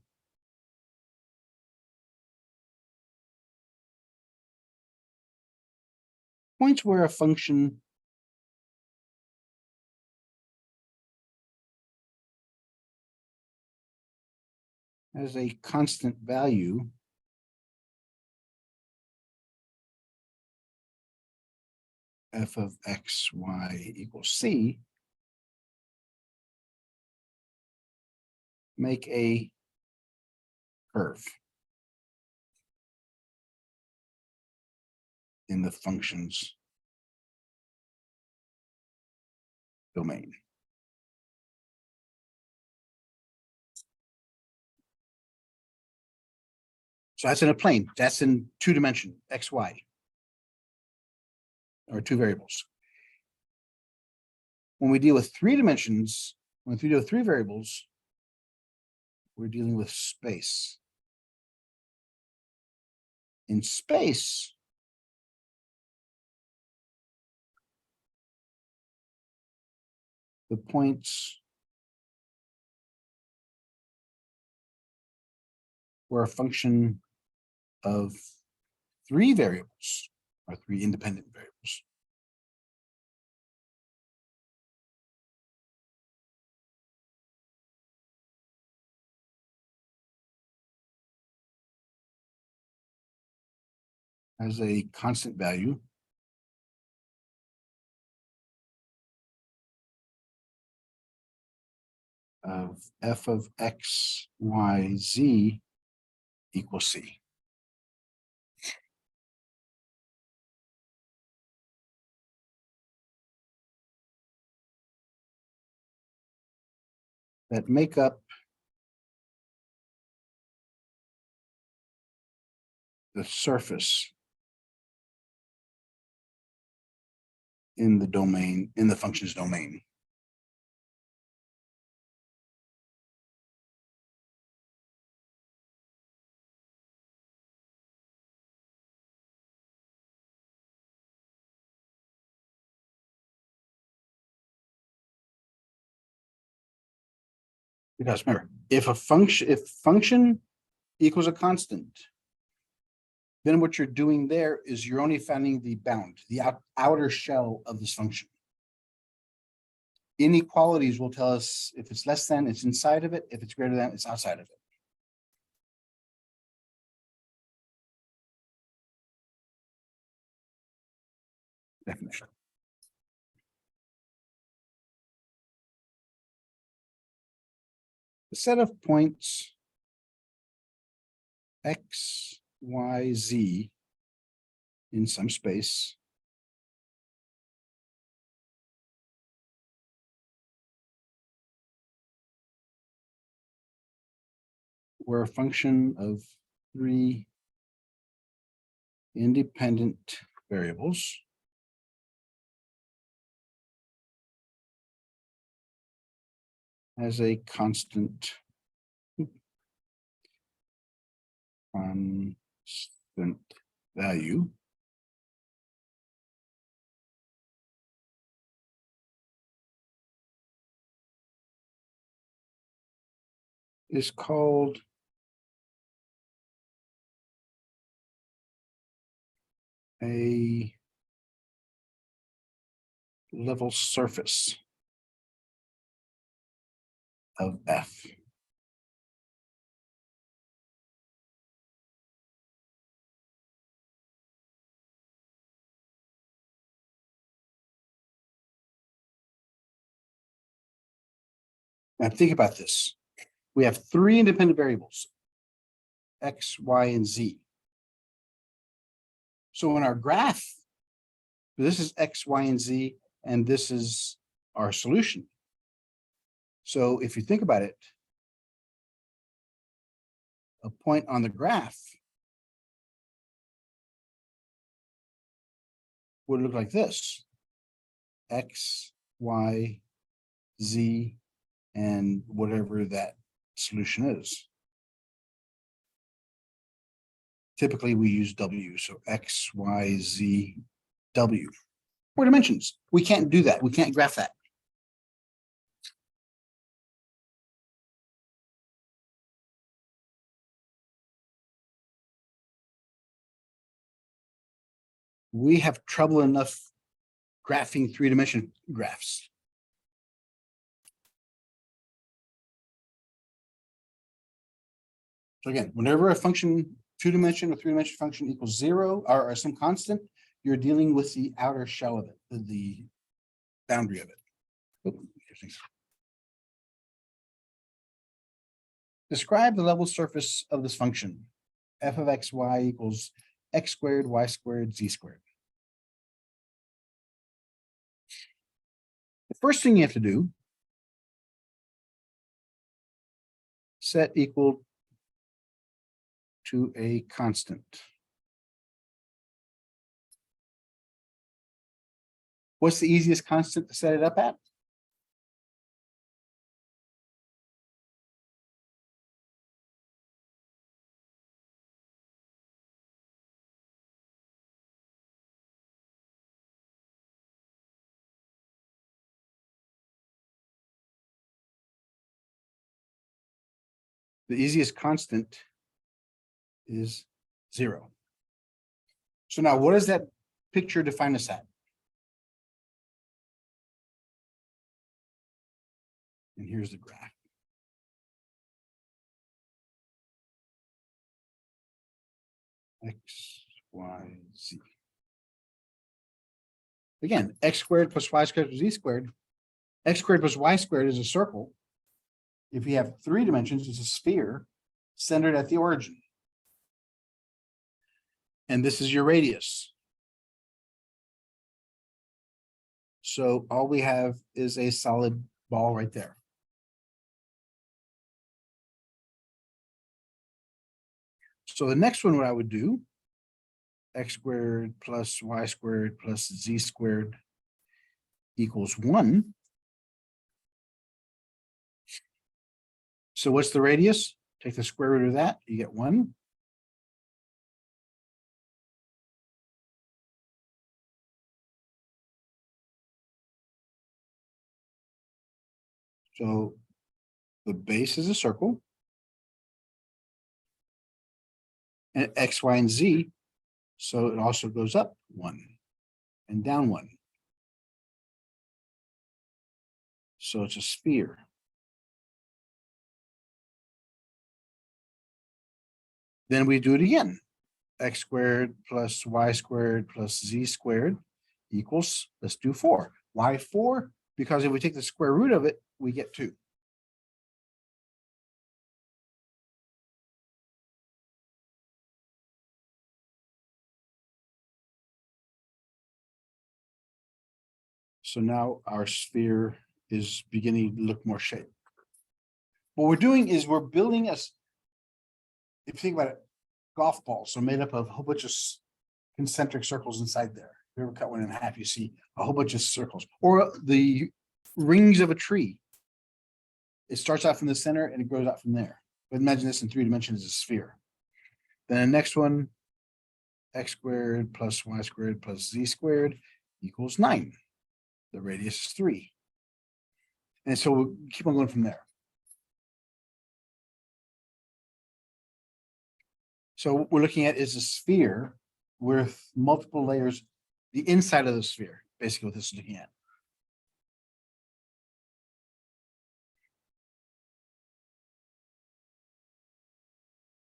points where a function has a constant value f of x, y equals c, make a curve in the function's domain. So that's in a plane. That's in 2-dimension, x, y, or 2 variables. When we deal with 3 dimensions, when we deal with 3 variables, we're dealing with space. In space, the points we're a function of three variables, or three independent variables. As a constant value of f of x, y, z equals c. That make up the surface in the domain, in the function's domain. Because remember, if function equals a constant, then what you're doing there is you're only finding the bound, the outer shell of this function. Inequalities will tell us if it's less than, it's inside of it. If it's greater than, it's outside of it. Definition. The set of points x, y, z in some space were a function of three independent variables as a constant value is called a level surface of F. Now think about this. We have three independent variables, X, Y, and Z. So in our graph, this is X, Y, and Z, and this is our solution. So if you think about it, a point on the graph would look like this: X, Y, Z, and whatever that solution is. Typically, we use W, so X, Y, Z, W. 4 dimensions. We can't do that. We can't graph that. We have trouble enough graphing 3-dimension graphs. So again, whenever a function, 2-dimension or 3-dimension function equals 0 or some constant, you're dealing with the outer shell of it, the boundary of it. Oops, describe the level surface of this function. F of x, y equals x squared, y squared, z squared. The first thing you have to do, set equal to a constant. What's the easiest constant to set it up at? The easiest constant is 0. So now what does that picture define us at? And here's the graph. X, Y, Z. Again, x squared plus y squared plus z squared. X squared plus y squared is a circle. If you have 3 dimensions, it's a sphere centered at the origin. And this is your radius. So all we have is a solid ball right there. So the next one, what I would do, x squared plus y squared plus z squared equals 1. So what's the radius? Take the square root of that, you get 1. So the base is a circle. And x, y, and z. So it also goes up 1 and down 1. So it's a sphere. Then we do it again. X squared plus y squared plus z squared equals, let's do 4. Why 4? Because if we take the square root of it, we get 2. So now our sphere is beginning to look more shaped. What we're doing is we're building a, if you think about it, golf balls are made up of a whole bunch of concentric circles inside there. If you ever cut one in half, you see a whole bunch of circles, or the rings of a tree. It starts out from the center and it grows out from there. But imagine this in 3 dimensions as a sphere. Then the next one, x squared plus y squared plus z squared equals 9. The radius is 3. And so we'll keep on going from there. So what we're looking at is a sphere with multiple layers, the inside of the sphere, basically what this is looking at.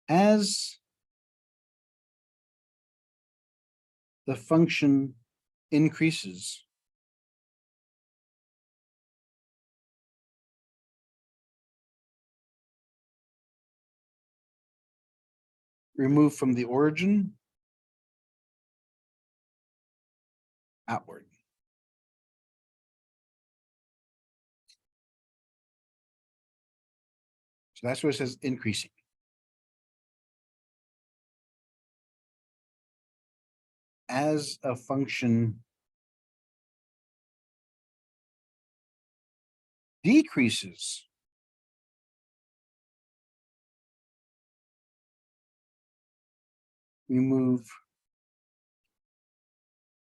As the function increases, remove from the origin outward. So that's what it says increasing. As a function decreases, we move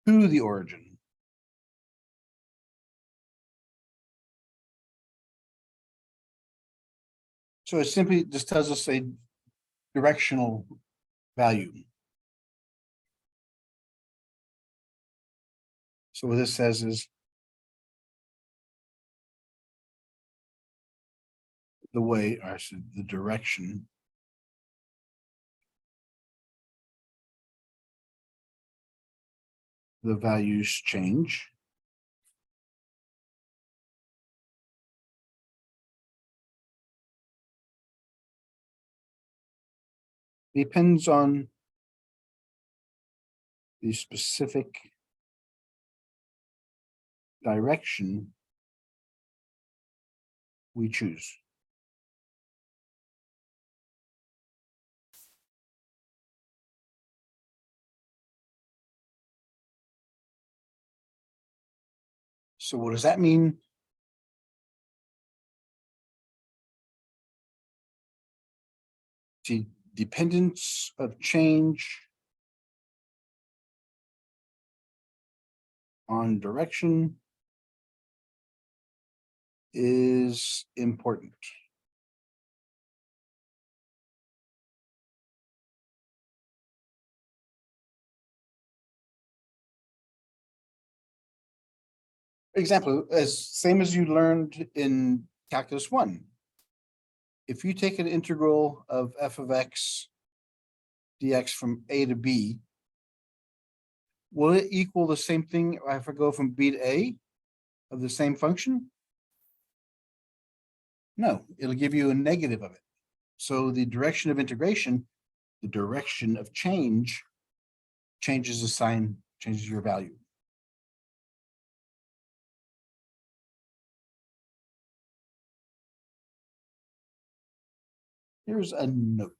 to the origin. So it simply just tells us a directional value. So what this says is the way, or actually the direction the values change. Depends on the specific direction we choose. So what does that mean? The dependence of change on direction is important. Example, as same as you learned in calculus 1. If you take an integral of f of x dx from a to b, will it equal the same thing if I go from b to a of the same function? No, it'll give you a negative of it. So the direction of integration, the direction of change, changes the sign, changes your value. Here's a note.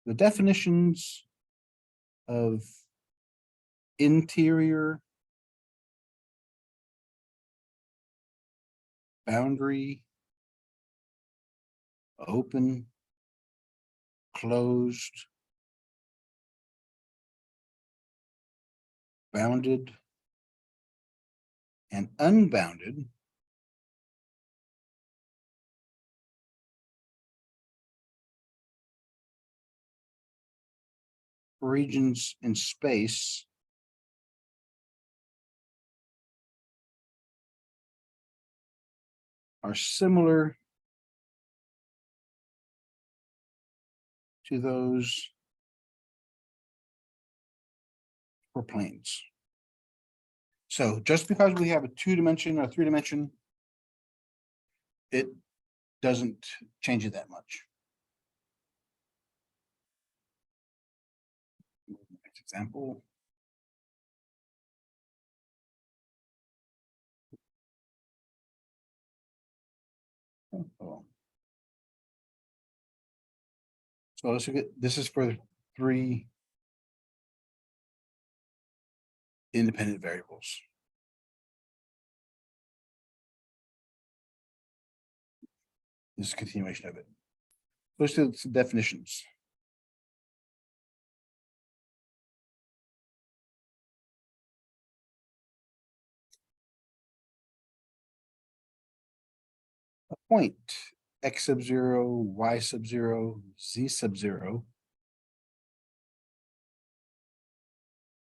The definitions of interior, boundary, open, closed, bounded, and unbounded regions in space are similar to those for planes. So just because we have a 2-dimension or 3-dimension, it doesn't change it that much. Next example. Oh. So let's look at, this is for 3 independent variables. This is a continuation of it. Let's do some definitions. A point x sub 0, y sub 0, z sub 0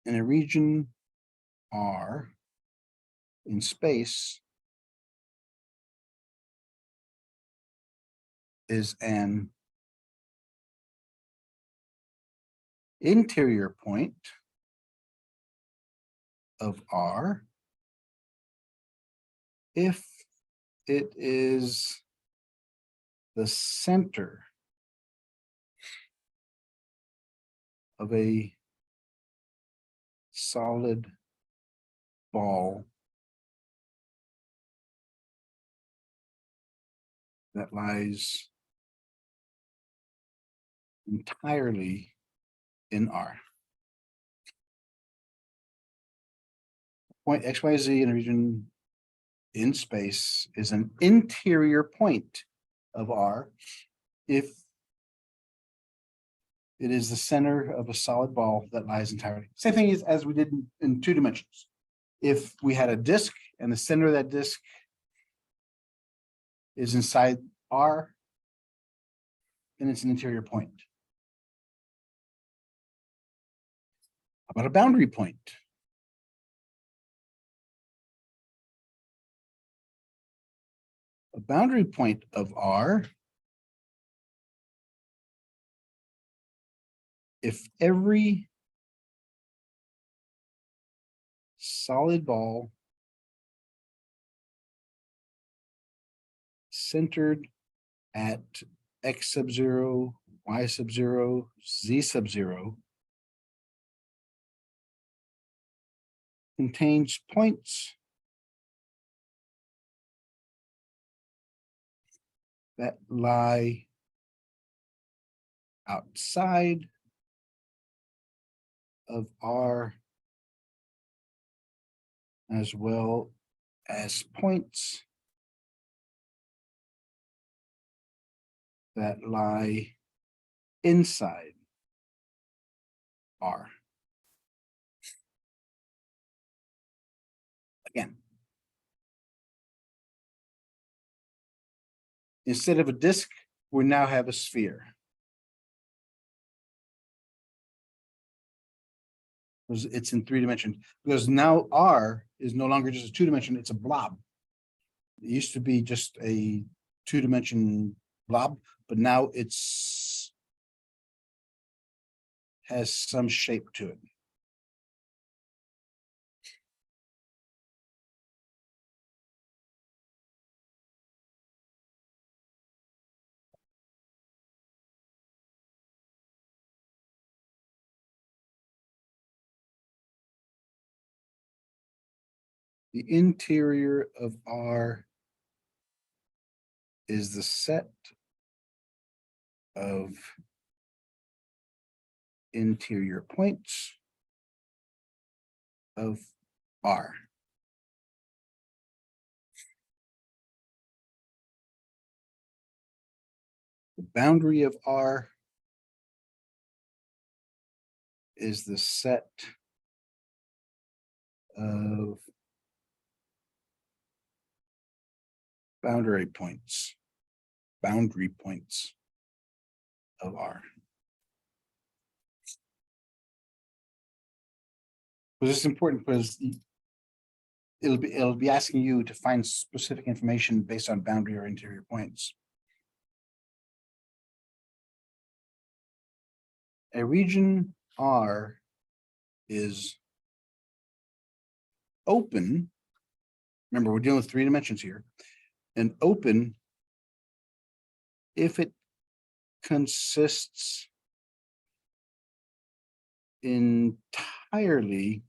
in a region R in space is an interior point of R if it is the center of a solid ball that lies entirely in R. Point XYZ in a region in space is an interior point of R if it is the center of a solid ball that lies entirely. Same thing as we did in 2 dimensions. If we had a disk and the center of that disk is inside R, then it's an interior point. How about a boundary point? A boundary point of R, if every solid ball centered at x sub 0, y sub 0, z sub 0 contains points that lie outside of R as well as points that lie inside R. Again, instead of a disk we now have a sphere. Because it's in 3 dimensions. Because now R is no longer just a 2-dimension, it's a blob. It used to be just a 2-dimension blob, but now it's has some shape to it. The interior of R is the set of interior points of R. The boundary of R is the set of boundary points of R. But this is important because it'll be asking you to find specific information based on boundary or interior points. A region R is open. Remember, we're dealing with 3 dimensions here. And open if it consists entirely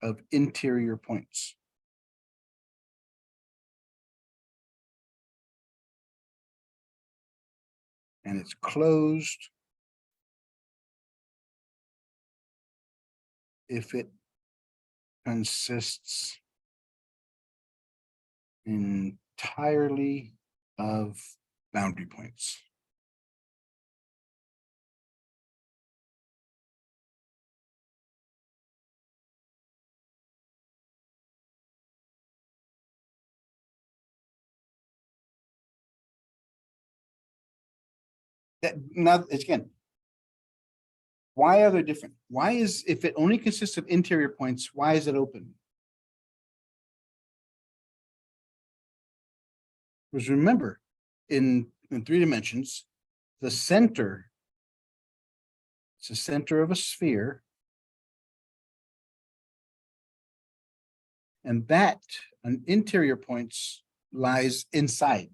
of interior points. And it's closed if it consists entirely of boundary points. That now again, why are they different? Why is, if it only consists of interior points, why is it open? Because remember, in 3 dimensions, the center, it's the center of a sphere. And that, an interior points lies inside.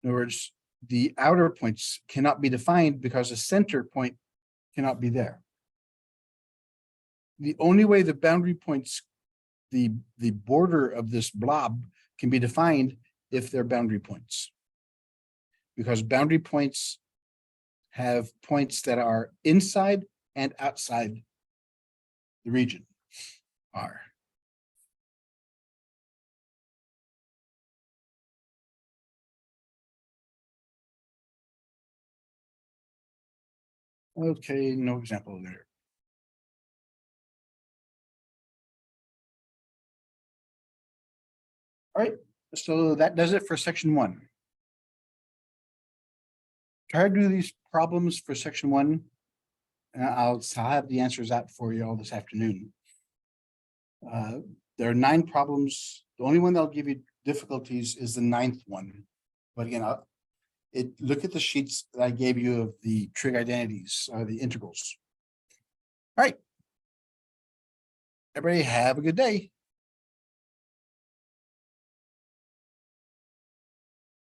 In other words, the outer points cannot be defined because the center point cannot be there. The only way the boundary points, the border of this blob can be defined if they're boundary points. Because boundary points have points that are inside and outside the region R. Okay, no example there. All right, so that does it for section 1. Try to do these problems for section 1. And I'll have the answers out for you all this afternoon. There are 9 problems. The only one that'll give you difficulties is the 9th one. But again, look at the sheets that I gave you of the trig identities, the integrals. All right. Everybody have a good day.